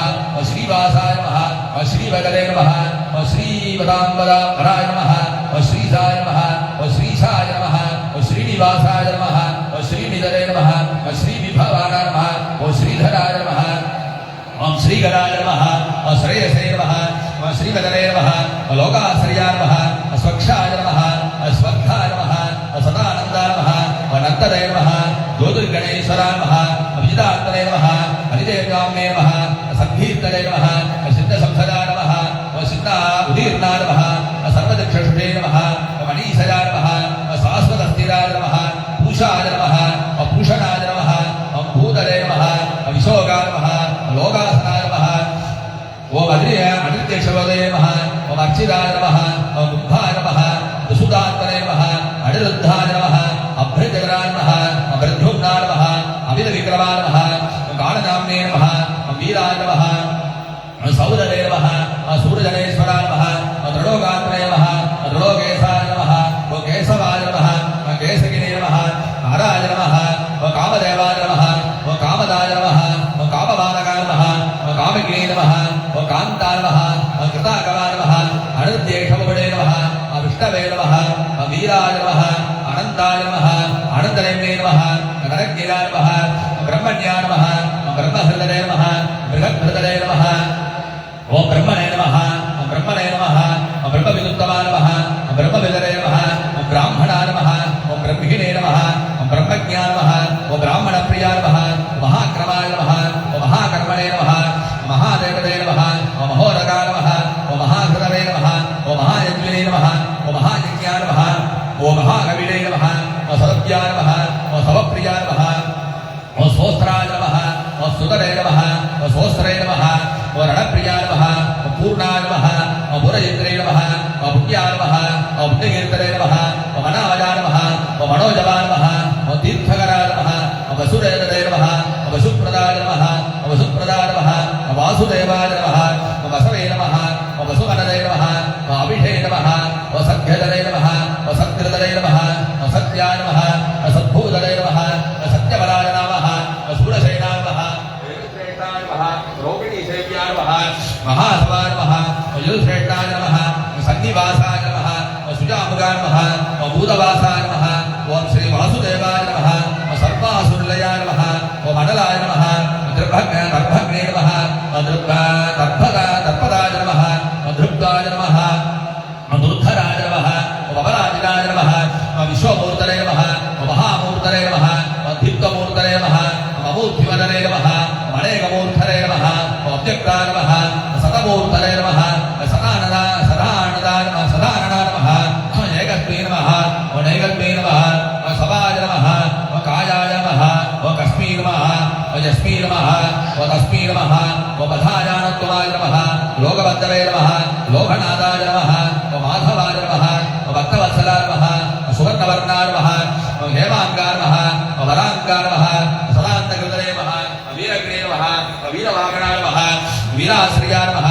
श्रीवासाय नमः श्रीवगले नमः श्रीवदाम्बराय नमः श्रीसाय नमः श्रीशाय नमः श्रीनिवासाय नमः श्रीनिधरे नमः श्रीविभवाय नमः श्रीधराय नमः ओम श्रीगणाय नमः श्रेयसे नमः श्रीवदने नमः लोकाश्रयाय नमः स्वक्षाय नमः स्वर्थाय नमः सदानन्दाय नमः अनन्तदे नमः ज्योतिर्गणेश्वराय नमः अभिजितात्मने नमः हरिदेवकाम्ने नमः सद्गीर्तने नमः सिद्धसंसदाय नमः सिद्धा उदीर्णाय नमः सर्वदक्षुषे नमः मणीषयाय नमः शाश्वतस्थिराय नमः पूषाय नमः पूषणाय नमः भूतले नमः विशोगाय नमः लोकासनाय नमः ओम अनित्यक्षवदे नमः ओम अर्चिताय नमः ओम बुद्धाय नमः सुदात्मने नमः अनिरुद्धाय नमः अभ्रजगराय नमः अभ्रद्युम्नाय नमः अमितविक्रमाय नमः कालनाम्ने नमः वीराय नमः सौरदे नमः सूर्यजनेश्वराय नमः त्रिलोकात्मने नमः त्रिलोकेशाय नमः केशवाय नमः केशगिने नमः हराय नमः कामदेवाय नमः कामदाय नमः कामबालकाय नमः कामगिने नमः कान्ताय नमः कृताकवाय नमः अनिर्देशमुपणे नमः विष्णवे नमः वीराय नमः अनन्ताय नमः अनन्तनेम्ने नमः गणज्ञाय नमः ब्रह्मण्याय नमः ब्रह्महृदये नमः बृहद्हृदये नमः ओम ब्रह्मणे नमः ब्रह्मणे नमः ब्रह्मविदुत्तमाय नमः ब्रह्मविदरे नमः ब्राह्मणाय नमः ओम ब्रह्मिणे नमः ब्रह्मज्ञाय नमः ओम ब्राह्मणप्रियाय नमः महाक्रमाय नमः ओम महाकर्मणे नमः महादेवते नमः ओम महोरगाय नमः ओम महाहृदये नमः ओम महायज्ञिने नमः ओम महायज्ञाय नमः ओम महाकविने नमः ओम सदव्याय नमः ओम सवप्रियाय नमः ओम सोस्त्राय नमः ओम सुतरे नमः ओम सोस्त्रे नमः ओम रणप्रियाय नमः ओम पूर्णाय नमः ओम पुरजित्रे नमः ओम पुण्याय नमः ओम पुण्यकीर्तने नमः ओम अनावजाय नमः ओम मनोजवाय नमः ओम तीर्थकराय नमः ओम वसुदेवते नमः ओम वसुप्रदाय नमः ओम वसुप्रदाय नमः ओम वासुदेवाय नमः ओम वसवे नमः ओम वसुवनदे नमः ओम अभिषे नमः ओम सत्यधरे नमः ओम सत्यधरे नमः ओम सत्याय नमः ओम सद्भूतदे नमः ओम सत्यबलाय नमः ओम सूरसेनाय नमः श्रेष्ठाय नमः रोहिणीसेव्याय नमः महासवाय नमः युधश्रेष्ठाय नमः सन्निवासाय नमः सुजामुगाय नमः भूतवासाय नमः ओम श्री वासुदेवाय नमः सर्वासुरलयाय नमः ओम अनलाय नमः दर्भग्ने नमः दर्पदाय नमः धृप्ताय नमः दुर्धराय नमः वराजिनाय नमः विश्वमूर्तये नमः महामूर्तये नमः दीप्तमूर्तये नमः अमूर्तिवदने नमः अनेकमूर्तये नमः अव्यक्ताय नमः सतमूर्तये नमः सदानदाय नमः एकस्मै नमः नैकस्मै नमः सवाय नमः कायाय नमः कस्मै नमः यस्मै नमः तस्मै नमः पधायानत्वाय नमः लोकबन्धवे नमः लोकनाथाय नमः माधवाय नमः भक्तवत्सलाय नमः सुवर्णवर्णाय नमः हेमाङ्गाय नमः वराङ्गाय नमः सदान्तकृतये नमः वीरग्ने नमः वीरवाहनाय नमः वीराश्रियाय नमः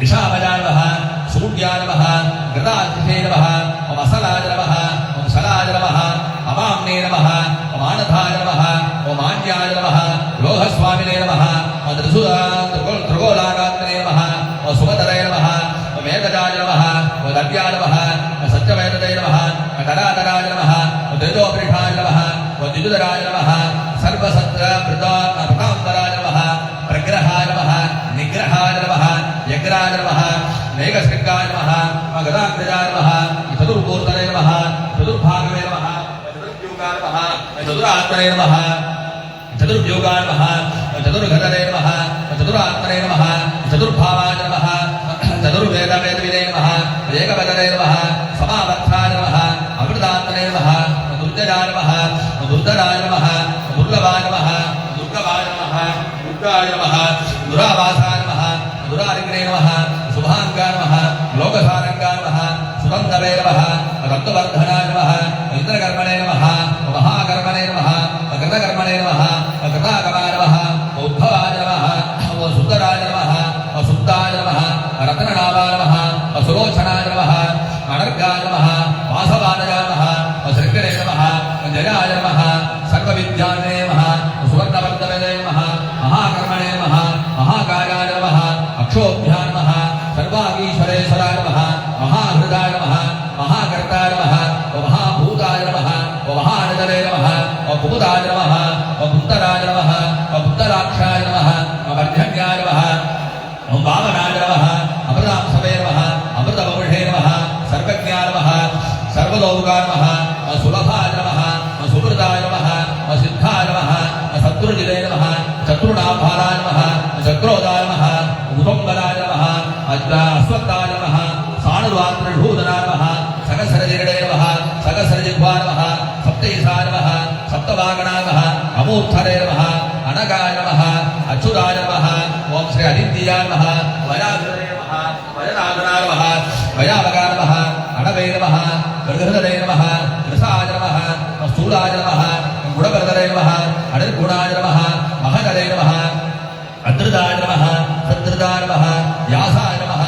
विशामजाय नमः सूर्याय नमः गदाधिषे नमः असलाय नमः शलाय नमः अमाम्ने नमः मानधाय नमः मान्याय नमः लोहस्वामिने नमः त्रिगोलागात्मने नमः सुभदरे नमः मेधजाय नमः दव्याय नमः सत्यवेदते नमः तरातराय नमः तेजोपरिषाय नमः द्विजुधराय नमः सर्वसत्र प्रतांतराय नमः प्रग्रहाय नमः निग्रहाय नमः यज्ञाय नमः मेघशृङ्गाय नमः गदाग्रजाय नमः चतुर्भूतले नमः चतुर्भागवे नमः चतुर्व्यूहाय नमः चतुरात्मने नमः चतुर्व्यूहाय नमः चतुर्घटने नमः चतुरात्मने नमः चतुर्भावाय नमः चतुर्वेदवेदविदे नमः एकवदने नमः समावर्थाय नमः अमृतात्मने नमः दुर्जयाय नमः दुर्धराय नमः दुर्लभाय नमः दुर्गवाय नमः दुर्गाय नमः दुरावासाय नमः दुरारिग्ने नमः शुभाङ्गाय नमः लोकसारङ्गाय नमः सुगन्धवे नमः रक्तवर्धनाय नमः इन्द्रकर्मणे नमः महाकर्मणे नमः कृतकर्मणे नमः कृतागमाय नमः उद्भवाय नमः सुन्दराय नमः सुप्ताय नमः रत्ननाभाय नमः सुलोचनाय नमः अनर्गाय नमः वासवाय नमः श्रृङ्गणे नमः जयाय नमः सर्वविद्याय नमः सुवर्णवर्धवे नमः महाकर्मणे नमः महाकायाय नमः अक्षोभ्याय नमः सर्वागीश्वरेश्वराय नमः महाहृदाय नमः महाकर्ताय नमः महाभूताय नमः महानदरे नमः कुमुदाय नमः पुत्तराय नमः पुत्तराक्षाय नमः वर्धन्याय नमः वामनाय नमः अमृतांशवे नमः अमृतबहुषे नमः सर्वज्ञाय नमः सर्वलोकाय नमः सुलभाय नमः सुहृदाय नमः सिद्धाय नमः शत्रुजिते नमः शत्रुनाभाराय नमः चक्रोदाय नमः उदुम्बराय नमः अश्वत्थाय नमः साणुर्वात्रभूतनाय नमः सकसरजिगणे नमः सकसरजिह्वाय नमः सप्तैषाय नमः सप्तवागणाय नमः अमूर्धरे नमः अनगाय नमः अच्युताय नमः ओम श्री अदित्याय नमः वयाग्रहे नमः वयनागनाय नमः वयावगाय नमः अणवे नमः गृहृदये नमः कृशाय नमः स्थूलाय नमः गुणवर्धने नमः अनिर्गुणाय नमः महदरे नमः अदृदाय नमः सदृदाय नमः यासाय नमः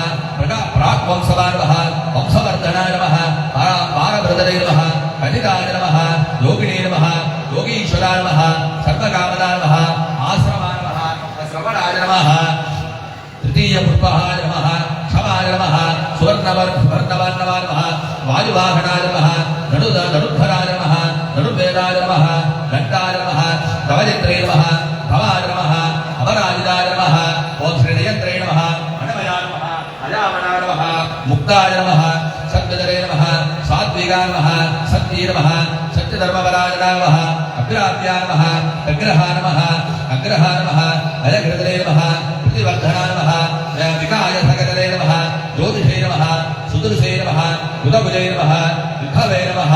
प्राक्वंशवाय नमः वंशवर्धनाय नमः पारभृतरे नमः कलिताय नमः योगिने नमः योगीश्वराय नमः सर्वकामदाय नमः आश्रमाय नमः श्रवणाय नमः तृतीय पुष्पाय नमः क्षमाय नमः सुवर्णवर्णवाय नमः वायुवाहनाय नमः नडुधराय नमः नडुवेदाय नमः घण्टाय नमः धवजित्रे नमः भवाय नमः अमराजिताय नमः ओम श्रीनयत्रे नमः अनमयाय नमः अयामनाय नमः मुक्ताय नमः सद्गजरे नमः सात्विकाय नमः सत्ये नमः सत्यधर्मपराय नमः अग्राप्याय नमः अग्रहाय नमः अग्रहाय नमः अयघृतरे नमः प्रतिवर्धनाय नमः विकाय सकले नमः ज्योतिषे नमः सुदृशे नमः बुधभुजे नमः विभवे नमः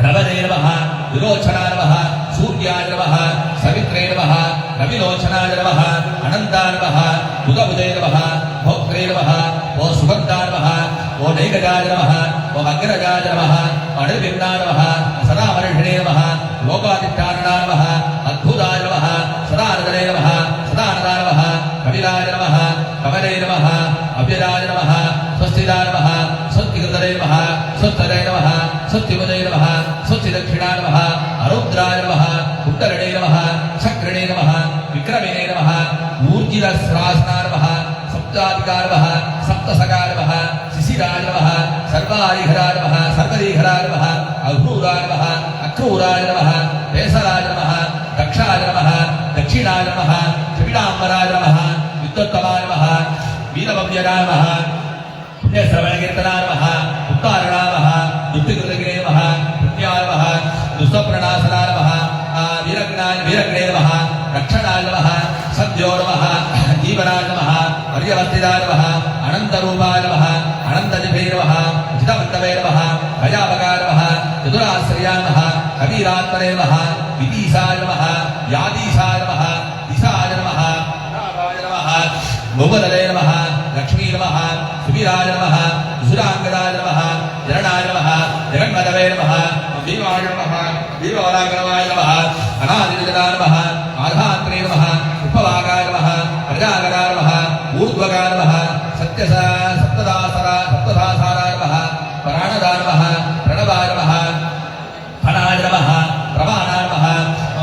रवणे नमः विलोचनाय नमः सूर्याय नमः सवित्रे नमः रविलोचनाय नमः अनन्ताय नमः बुधभुजे नमः भोक्त्रे नमः ओ सुगन्धाय नमः ओ नैकजाय नमः ओ अग्रजाय नमः अणुविन्दाय नमः सदामर्षिणे नमः लोकादित्याय नमः अद्भुताय नमः सदानन्दने नमः सदानन्दाय नमः कपिलाय नमः कमले नमः अव्ययाय नमः स्वस्तिदाय नमः स्वस्तिकृतरे नमः स्वस्तरे नमः स्वस्तिपदे नमः स्वस्तिदक्षिणाय नमः अरुद्राय नमः उत्तरणे नमः चक्रिणे नमः विक्रमिणे नमः ऊर्जितस्रासनाय नमः सप्ताधिकाय नमः सप्तसकाय नमः शिशिराय नमः सर्वारिहराय नमः सर्वरीहराय नमः अघ्रूराय नमः अक्रूराय नमः पेसराय नमः दक्षाय नमः दक्षिणाय नमः त्रिपिडाम्बराय नमः विद्वत्तमाय नमः वीरभव्यनाय नमः पुण्यश्रवणकीर्तनाय नमः उत्तारणाय नमः दुष्टिकृतगिरे नमः पुण्याय नमः दुष्टप्रणाशनाय नमः वीरग्ने नमः रक्षणाय नमः सद्यो नमः जीवनाय नमः पर्यवर्तिताय नमः अनन्तरूपाय नमः अनन्तजिभे नमः जितवन्तवे नमः भयावगाय नमः चतुराश्रयाय नमः कबीरात्मने नमः विदीशाय नमः यादीशाय नमः दिशाय नमः नमः भूपतले नमः लक्ष्मी नमः सुवीराय नमः सुराङ्गदाय नमः जरणाय नमः जगन्मदवे नमः भीमाय नमः भीमवरागरवाय नमः अनादिजनाय नमः आधात्रे नमः उपवागाय नमः प्रजागराय नमः ऊर्ध्वगाय नमः सप्तदासाराय नमः प्राणदाय नमः प्रणवाय नमः फणाय नमः प्रमाणाय नमः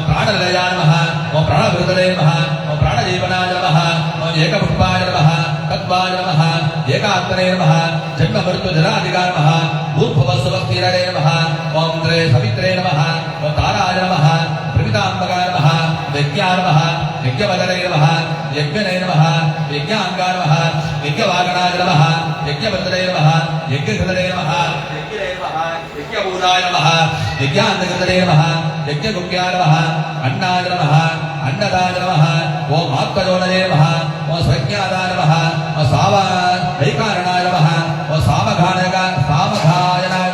प्राणलयाय नमः प्राणभृतले नमः प्राणजीवनाय नमः एकपुष्पाय नमः तद्वाय नमः ஏகாந்தனே நமः ஜன்ம மிருத்யு ஜராதிகாய நமः பூர்பவஸ்வஸ்திரே நமः ஓம் த்ரே சவித்ரே நமः ஓம் தாராய நமः பிரவிதாம்பகாய நமः யஜ்ஞாய நமः யஜ்ஞவதனே நமः யஜ்ஞனே நமः யஜ்ஞாங்காய நமः யஜ்ஞவாகனாய நமः யஜ்ஞவதனே நமः யஜ்ஞஹிருதனே நமः யஜ்ஞனே நமः யஜ்ஞபூதாய நமः யஜ்ஞாந்தகிருதனே நமः யஜ்ஞகுக்யாய நமः அன்னாய நமः அன்னதாய நமः ஓம் ஆத்மஜோனே நமः ஓம் ஸ்வஜ்ஞாதாய நமः ஓம் சாவகைகாரணாய நமः ஓம் சாமகாயனாய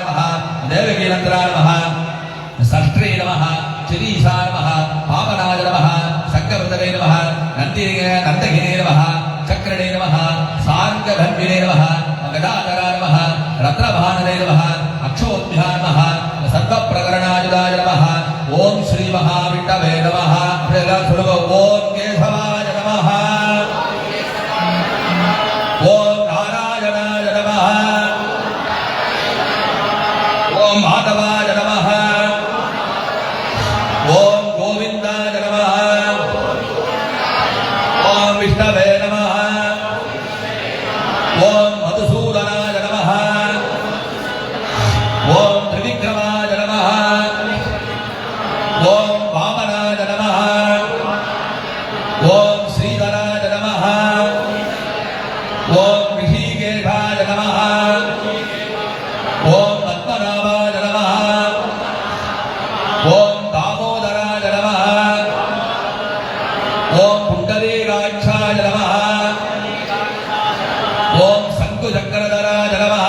நமः தேவகீநந்திராய நமः சஷ்ட்ரே நமः சிரீஷாய நமः பாவனாய நமः சக்கரவர்தவே நமः நந்தகினே நமः சக்கரனே நமः சார்ங்கதன்வினே நமः கதாதராய நமः ரத்னபானனே நமः அக்ஷோத்யாய நமः சர்வப்பிரகரணாயுதாய நமः ஓம் ஸ்ரீ மகாவிஷ்ணவே நமः ஓம் கேசவாய நமः ஓம் நாராயணாய நமः ஓம் மாதவாய நமः ஓம் கோவிந்தாய நமः ஓம் விஷ்ணவே நமः ஓம் மதுசூதனாய நமः ஓம் திரிவிக்ரமாய நமः ஓம் வாமனாய நமः ஓம் ஸ்ரீதராய நமः ஓம் ரிஷிகேஷாய நமः ஓம் பத்மநாபாய நமः ஓம் தாமோதராய நமः ஓம் புண்டரீகாட்சாய நமः ஓம் சங்குசக்கரதராய நமः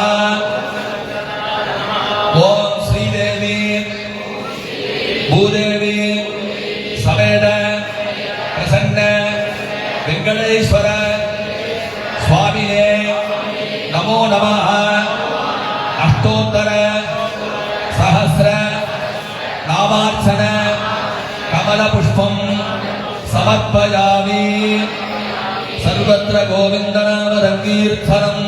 ஓம் ஸ்ரீதேவி பூதேவி சமேத பிரசன்ன வெங்கடேஸ்வர சுவாமினே நமோ நமः அஷ்டோத்தர சஹஸ்ர நாமார்ச்சன கமல புஷ்பம் சமர்ப்பயாமி சர்வத்ர கோவிந்த நாம சங்கீர்த்தனம்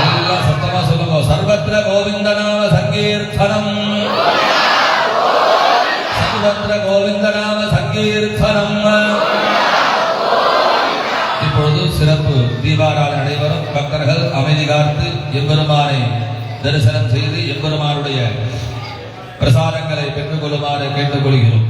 எல்லாம் சத்தமா சொல்லுங்க சர்வத்ர கோவிந்த நாம சங்கீர்த்தனம் சர்வத்ர கோவிந்த நாம சங்கீர்த்தனம். இப்பொழுது சிறப்பு தீபாராதனை நடைபெறும். பக்தர்கள் அமைதி காத்து எம்பெருமானை தரிசனம் செய்து எம்பெருமானுடைய பிரசாதங்களை பெற்றுக் கொள்ளுமாறு கேட்டுக்கொள்கிறோம்.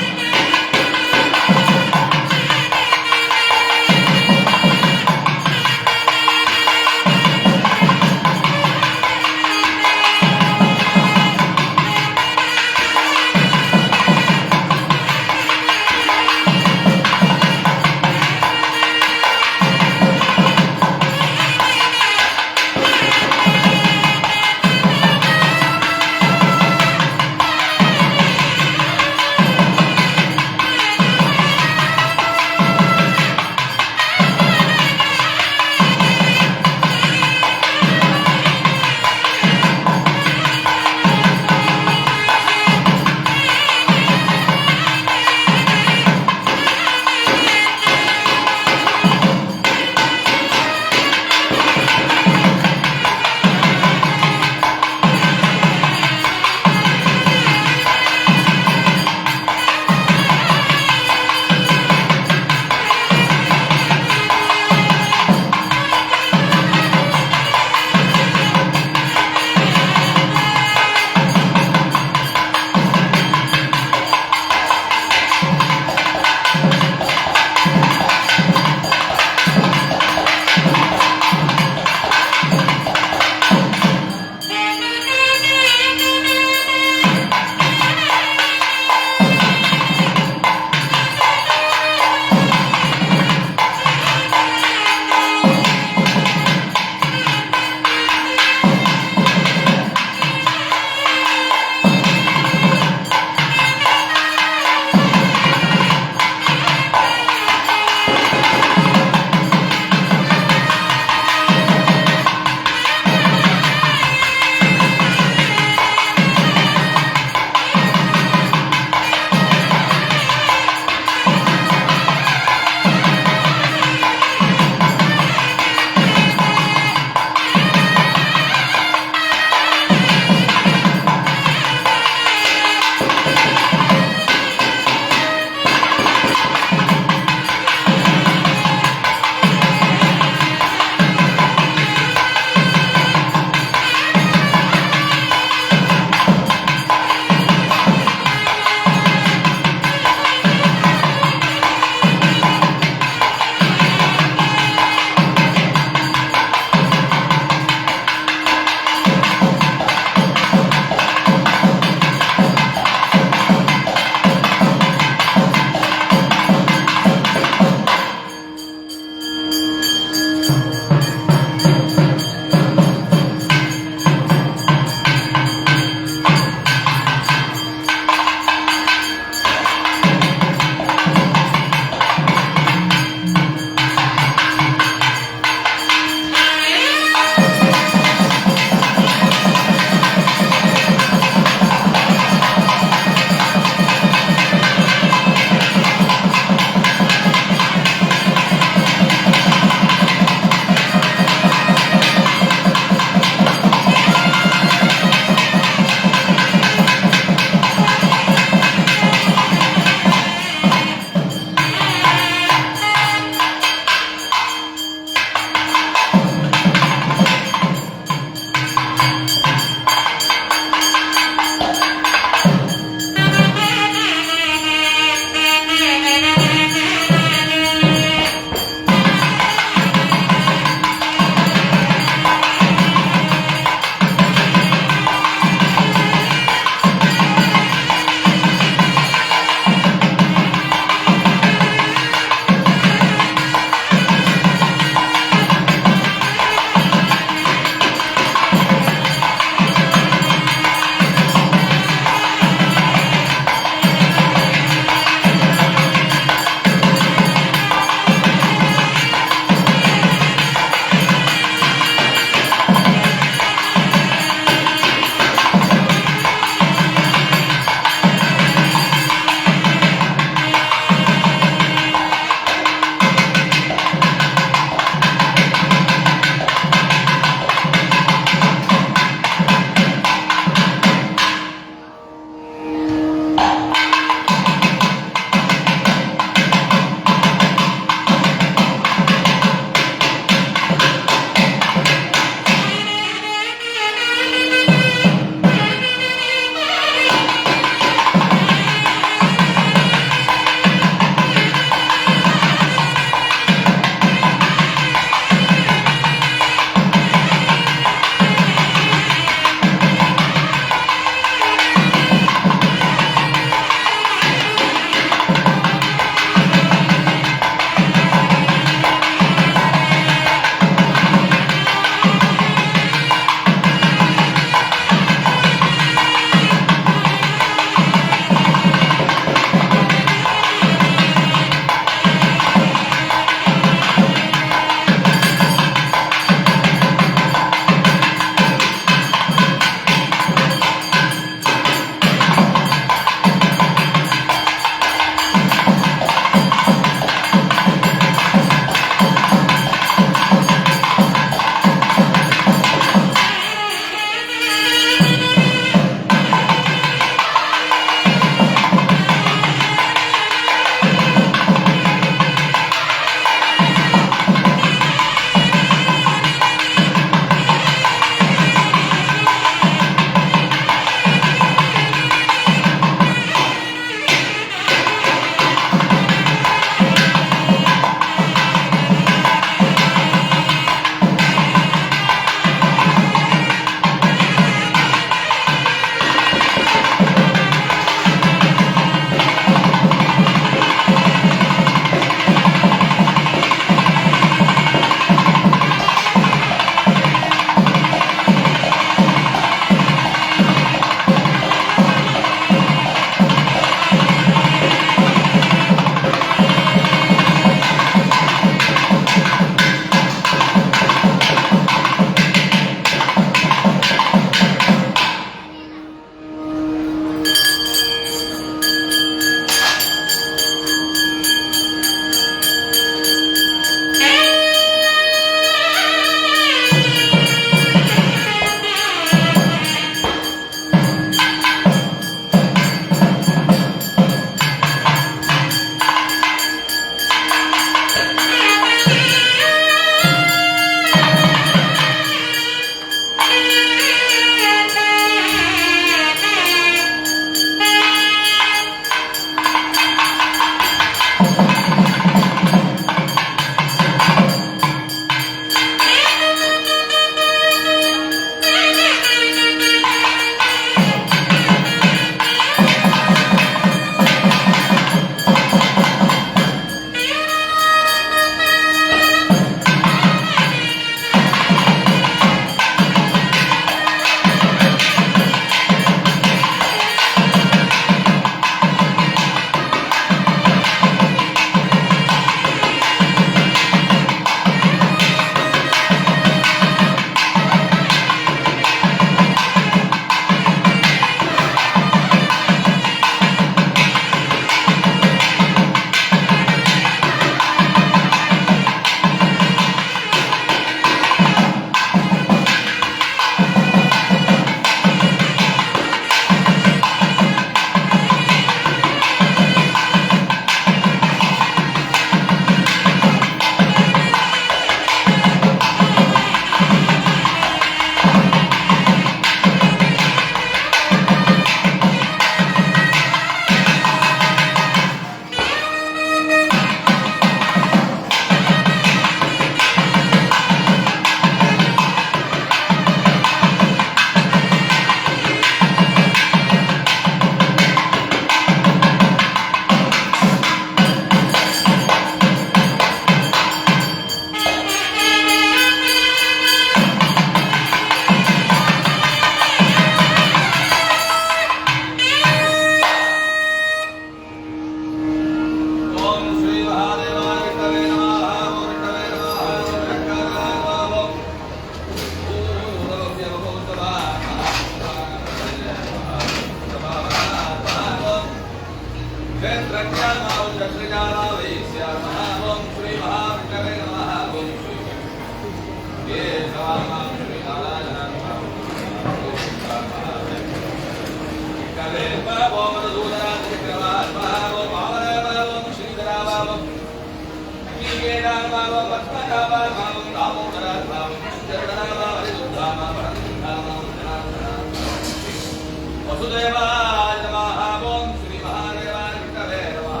वसुदेवाय नमः ओम श्री महादेवाय विष्णवे नमः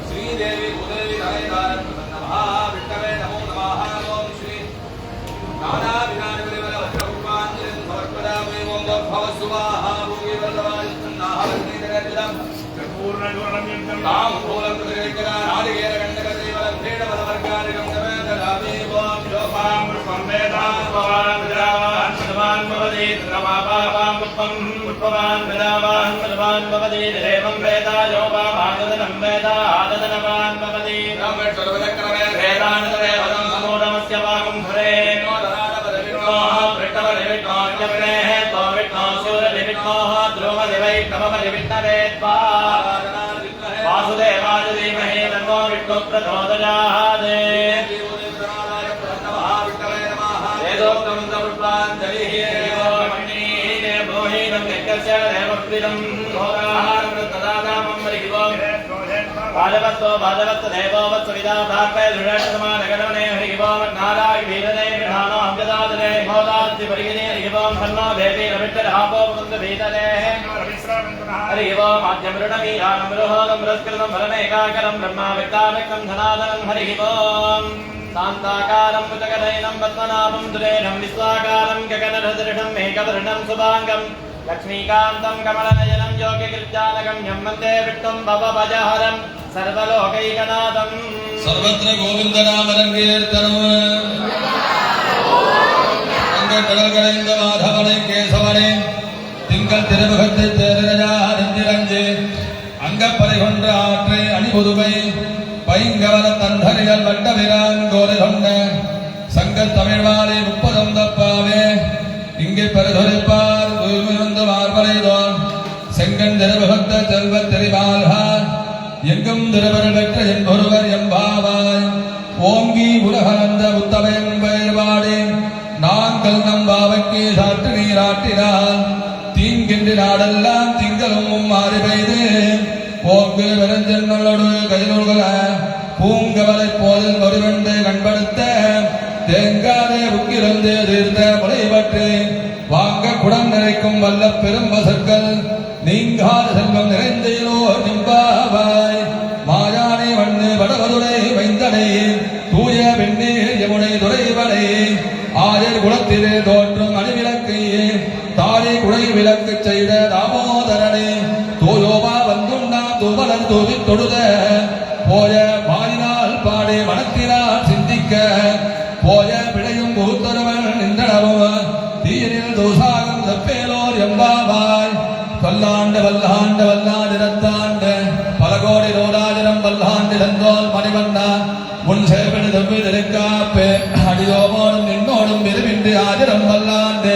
श्रीदेवी भूदेवी हरेदाय नमः विष्णवे नमो नमः ओम श्री नाना विधान परिवल वज्रपुष्पाञ्जलिं समर्पयामि ओम भवस्वाहा भूगे वल्लभाय नाहवन्निदरजलम् तां भूलं प्रतिरेकरा नारिकेर गण्डकदेवलं भेडवलवर्गानिकं नवेददामि ओम शोभां पुष्पं वेदां भवान् विद्रावान् पदवान् भवति द्रवापावां पुष्पं पुष्पवान् विद्रावान् पदवान् भवति देवं वेदा यो वा भागदनं वेदा आददनवान् भवति ब्रह्मेश्वरवदक्रमे वेदान्तरे पदं समूढमस्य वागं धरे नोदनादपदविष्णोः वृष्टवदिविष्णोऽन्यप्रेः तो विष्णो सूर्यदिविष्णोः ध्रुवदिवैष्णवदिविष्णवे त्वा वासुदेवाय धीमहि तन्नो विष्णुः प्रचोदयात् वेदोक्तं पुष्पाञ्जलिः ब्रूहीणं यज्ञस्य देवप्रियं घोराहारं तदादामं हरिः भाजवत्तो भाजवत्त देवो वत्सविदा प्राप्य दृढसमानगणने हरिः ओं नाराय वीरने विधानो अव्यदादने घोदाद्य परिगिने हरिः ओं धन्नो देवी रविट्टरापो मुकुन्द भीतरे हरिः ओं आद्यमृणमीयानं मृहोदं मृत्कृतं फलमेकाकरं ब्रह्मा वित्तामिक्तं धनादनं हरिः ओं शान्ताकारं भुजगनयनं पद्मनाभं सुरेशं विश्वाकारं गगनसदृशं मेघवर्णं शुभाङ्गं लक्ष्मीकान्तं कमलनयनं योगिकृत्यानगम्यं वन्दे विष्णुं भवभजहरं सर्वलोकैकनाथं सर्वत्र गोविन्दनामरङ्कीर्तनं கடல்களைந்த மாதவனை கேசவனே திங்கள் திருமுகத்தை தேரஞ்சே அங்கப்பறை கொன்ற ஆற்றை அணிபுதுமை பைங்கவல தந்தரிகள் வட்டவிரான் கோலை கொண்ட சங்கத் தமிழ்வாளை 30 தப்பாவே இங்கே பரிதுரைப்பார் தூய்மிருந்த மார்பலைதோன் செங்கன் திருமுகத்த செல்வத் தெரிவாள்கா எங்கும் திருவருள் பெற்ற என்பொருவர் எம்பாவாய் ஓங்கி உலகளந்த உத்தமன் பெயர்வாடே நாங்கள் நம் பாவைக்கு சாற்று நீராட்டினால் தீங்கின்றி நாடெல்லாம் திங்களும் மாறி பெய்து போக்கு வெறுஞ்சென்னலோடு கைநூல்கள பூங்கவலை போதில் ஒருவென்று கண்படுத்த தேங்காதே உக்கிருந்து தீர்த்த முளை பற்றி வாங்க குடம் நிறைக்கும் வல்ல பெரும் வசற்கள் நீங்காத செல்வம் நிறைந்தேனோ நிம்பாவாய் மாயானை வண்ணு வடவதுரை வைந்தனை தூய வெண்ணீர் யமுனை துறைவனை ஆயர் குலத்திலே தோற்றும் அணிவிளக்கை தாரை குடை விளக்கு செய்த தாமோதரனை தூயோபா வந்துண்ணா தூவலன் தூவி தொழுத போய மாறினால் பாடே மனத்தினால் சிந்திக்க போய விளையும் பூத்தருவன் நின்றனவும் தீயனில் தோசாகம் தப்பேலோர் எம்பாவாய் பல்லாண்டு வல்லாண்டு வல்லாண்டிரத்தாண்டு பல கோடி ரோடாயிரம் வல்லாண்டிழந்தோல் மணிவண்ணா உன் சேவடி தம்பி திருக்காப்பே அடியோமோடும் நின்னோடும் விரும்பின்றி ஆதிரம் வல்லாண்டு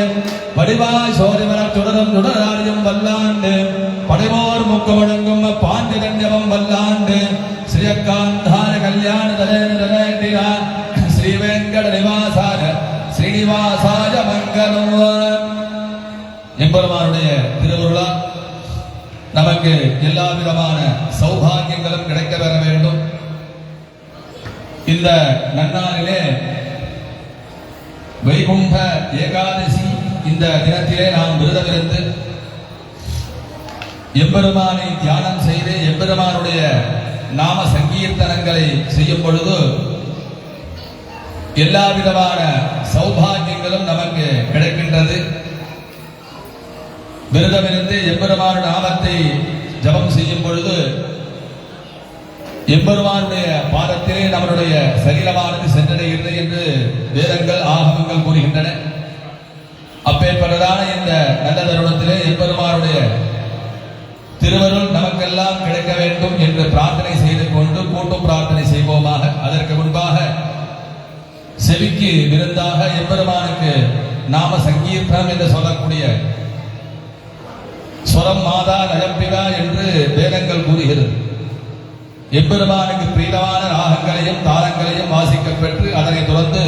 வடிவாய் சோதிமரம் சுடரும் சுடராடியும் வல்லாண்டு படைவோர் முக்கு வழங்கும் பாண்டிரண்யவம் வல்லாண்டு ஸ்ரீயக்காந்தார கல்யாண தலேந்திரா ஸ்ரீ வெங்கட நிவாசார ஸ்ரீனிவாசாய மங்களம். எம்பெருமானுடைய திருவுருளா நமக்கு எல்லா விதமான சௌபாகியங்களும் கிடைக்க பெற வேண்டும். இந்த நன்னாளிலே வைகுண்ட ஏகாதசி இந்த தினத்திலே நாம் விரதமிருந்து எம்பெருமானை தியானம் செய்து எம்பெருமானுடைய நாம சங்கீர்த்தனங்களை செய்யும் பொழுது எல்லா விதமான சௌபாகியங்களும் நமக்கு கிடைக்கின்றது. விரதமிருந்து எம்பெருமான நாமத்தை ஜபம் செய்யும் பொழுது எம்பெருமானுடைய பாதத்திலே நம்முடைய சரீரமானது சென்றடைகிறது என்று வேதங்கள் ஆகமங்கள் கூறுகின்றன. அப்பேற்பட்டதான இந்த நல்ல தருணத்திலே எம்பெருமானுடைய திருவருள் நமக்கெல்லாம் கிடைக்க வேண்டும் என்று பிரார்த்தனை செய்து கொண்டு கூட்டு பிரார்த்தனை செய்வோமாக. அதற்கு முன்பாக செவிக்கு விருந்தாக எம்பெருமானுக்கு நாம சங்கீர்த்தனம் என்று சொல்லக்கூடிய ஸ்வரம் மாதா நயம்பிதா என்று வேதங்கள் கூறுகிறது. எம்பெருமானுக்கு பிரியமான ராகங்களையும் தாளங்களையும் வாசிக்கப் பெற்று அதனை தொடர்ந்து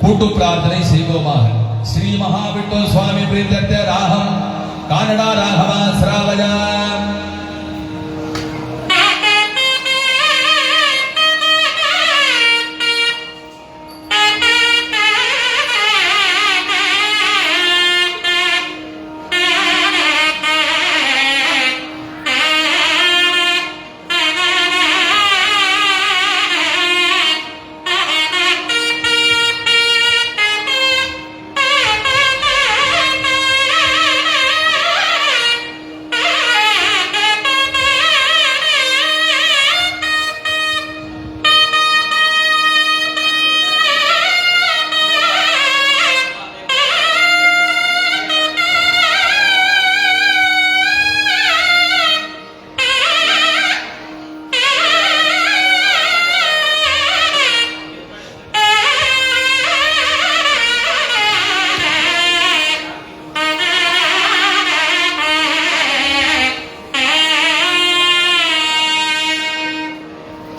கூட்டு பிரார்த்தனை செய்வோமாக. ஸ்ரீ மகாவிஷ்ணு சுவாமி பிரீத்தர்த்த ராகம் கானடா ராகவா ஸ்ராவஜா.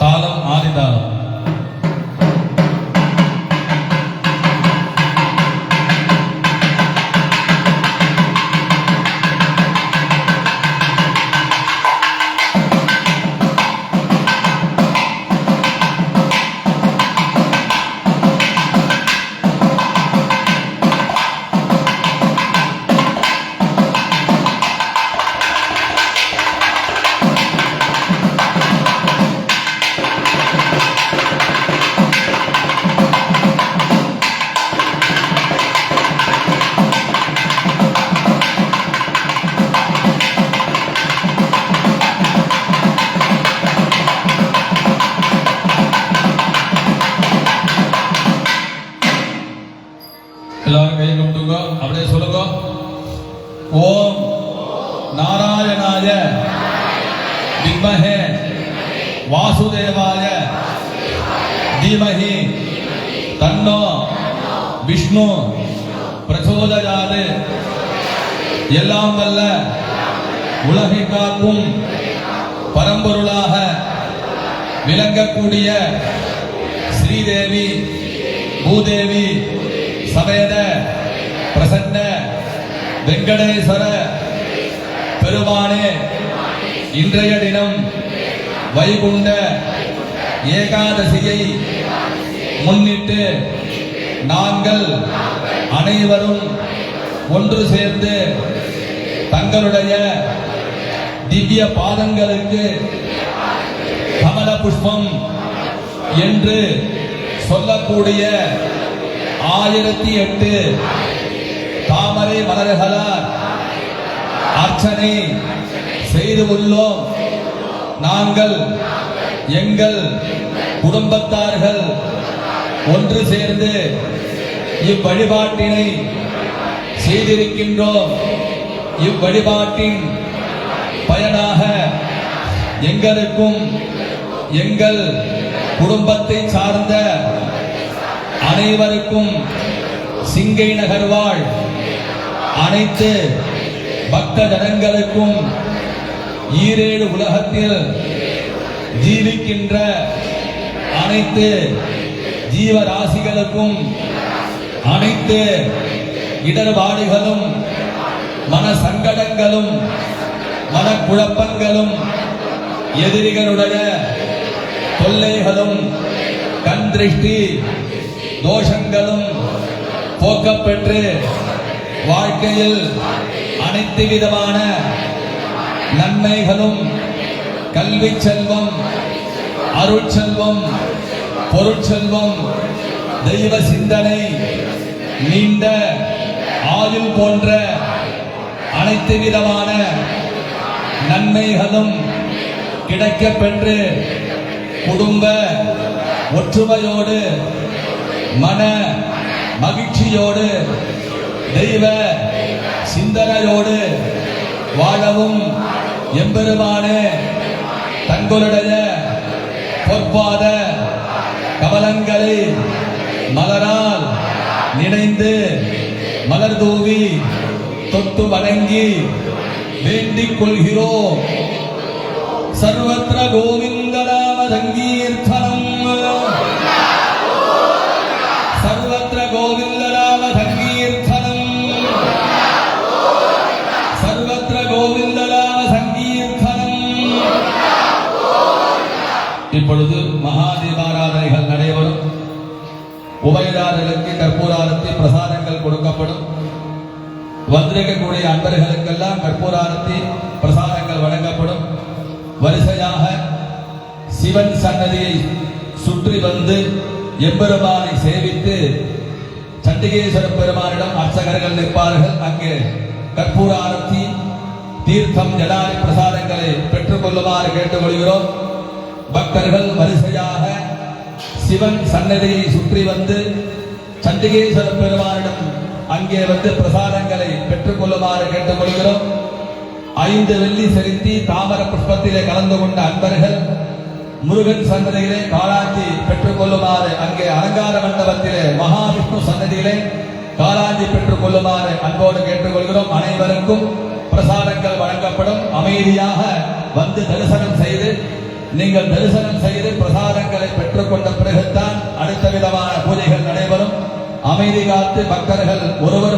தாளம் ஆதிதாளம். எல்லாரும் கையை கும்பிடுங்க. அப்படியே சொல்லுங்க. ஓம் நாராயணாய வித்மஹே வாசுதேவாய தீமஹி தன்னோ விஷ்ணு பிரச்சோதயாத். எல்லாம் வல்ல உலகை காக்கும் பரம்பொருளாக விளங்கக்கூடிய ஸ்ரீதேவி பூதேவி சமேத பிரசன்ன வெங்கடேஸ்வர பெருமானே, இன்றைய தினம் வைகுண்ட ஏகாதசியை முன்னிட்டு நாங்கள் அனைவரும் ஒன்று சேர்ந்து தங்களுடைய திவ்ய பாதங்களுக்கு கமல புஷ்பம் என்று சொல்லக்கூடிய 1008 தாமரை மலர்களால் அர்ச்சனை செய்து உள்ளோம். நாங்கள் எங்கள் குடும்பத்தார்கள் ஒன்று சேர்ந்து இவ்வழிபாட்டினை செய்திருக்கின்றோம். இவ்வழிபாட்டின் பயனாக எங்களுக்கும் எங்கள் குடும்பத்தை சார்ந்த அனைவருக்கும் சிங்கை நகர் வாழ் அனைத்து பக்த ஜனங்களுக்கும் ஈரேழு உலகத்தில் ஜீவிக்கின்ற அனைத்து ஜீவராசிகளுக்கும் அனைத்து இடர்பாடுகளும் மன சங்கடங்களும் மனக்குழப்பங்களும் எதிரிகளுடைய தொல்லைகளும் கண் திருஷ்டி தோஷங்களும் போக்கப்பெற்று வாழ்க்கையில் அனைத்து விதமான நன்மைகளும் கல்வி செல்வம் அருட்செல்வம் பொருட்செல்வம் தெய்வ சிந்தனை நீண்ட ஆயுள் போன்ற அனைத்து விதமான நன்மைகளும் கிடைக்கப் பெற்று குடும்ப ஒற்றுமையோடு மன மகிழ்ச்சியோடு தெய்வ சிந்தனையோடு வாழவும் எம்பெருமானே தங்களுடைய பொற்பாத கமலங்களை மலரால் நினைந்து மலர் தூவி தொட்டு வணங்கி வேண்டிக் கொள்கிறோம். சர்வத்திர கோவிந்த நாம சங்கீர்த்தனம், சர்வத்திர கோவிந்த நாம சங்கீர்த்தனம், சர்வத்திர கோவிந்த நாம சங்கீர்த்தனம். இப்பொழுது மகாதீபாராதனைகள் நடைபெறும். உபயதாரர்களுக்கு கற்பூராரத்தி பிரசாதங்கள் கொடுக்கப்படும். வந்திருக்கக்கூடிய அன்பர்களுக்கெல்லாம் கற்பூராரத்தி பிரசாதங்கள் வழங்கப்படும். வரிசையாக சிவன் சன்னதியை சுற்றி வந்து எம்பெருமானை சேவித்து சண்டிகேஸ்வர பெருமானிடம் அர்ச்சகர்கள் நிற்பார்கள். அங்கே கற்பூர ஆரத்தி, தீர்த்தம், ஜடாரி பிரசாதங்களை பெற்றுக் கொள்ளுமாறு கேட்டுக்கொள்கிறோம். பக்தர்கள் வரிசையாக சிவன் சன்னதியை சுற்றி வந்து சண்டிகேஸ்வர பெருமானிடம் அங்கே வந்து பிரசாதங்களை பெற்றுக் கொள்ளுமாறு கேட்டுக்கொள்கிறோம். 5 வெள்ளி செலுத்தி தாமர புஷ்பத்திலே கலந்து கொண்ட அன்பர்கள் முருகன் சன்னதியிலே காளாஞ்சி பெற்றுக் கொள்ளுமாறு, அங்கே அலங்கார மண்டபத்திலே மகாவிஷ்ணு சன்னதியிலே காளாஞ்சி பெற்றுக் கொள்ளுமாறு அன்போடு கேட்டுக்கொள்கிறோம். அனைவருக்கும் பிரசாதங்கள் வழங்கப்படும். அமைதியாக வந்து தரிசனம் செய்து, நீங்கள் தரிசனம் செய்து பிரசாதங்களை பெற்றுக் கொண்ட பிறகுதான் அடுத்த விதமான பூஜைகள் நடைபெறும். அமைதி காத்து பக்தர்கள் ஒருவர்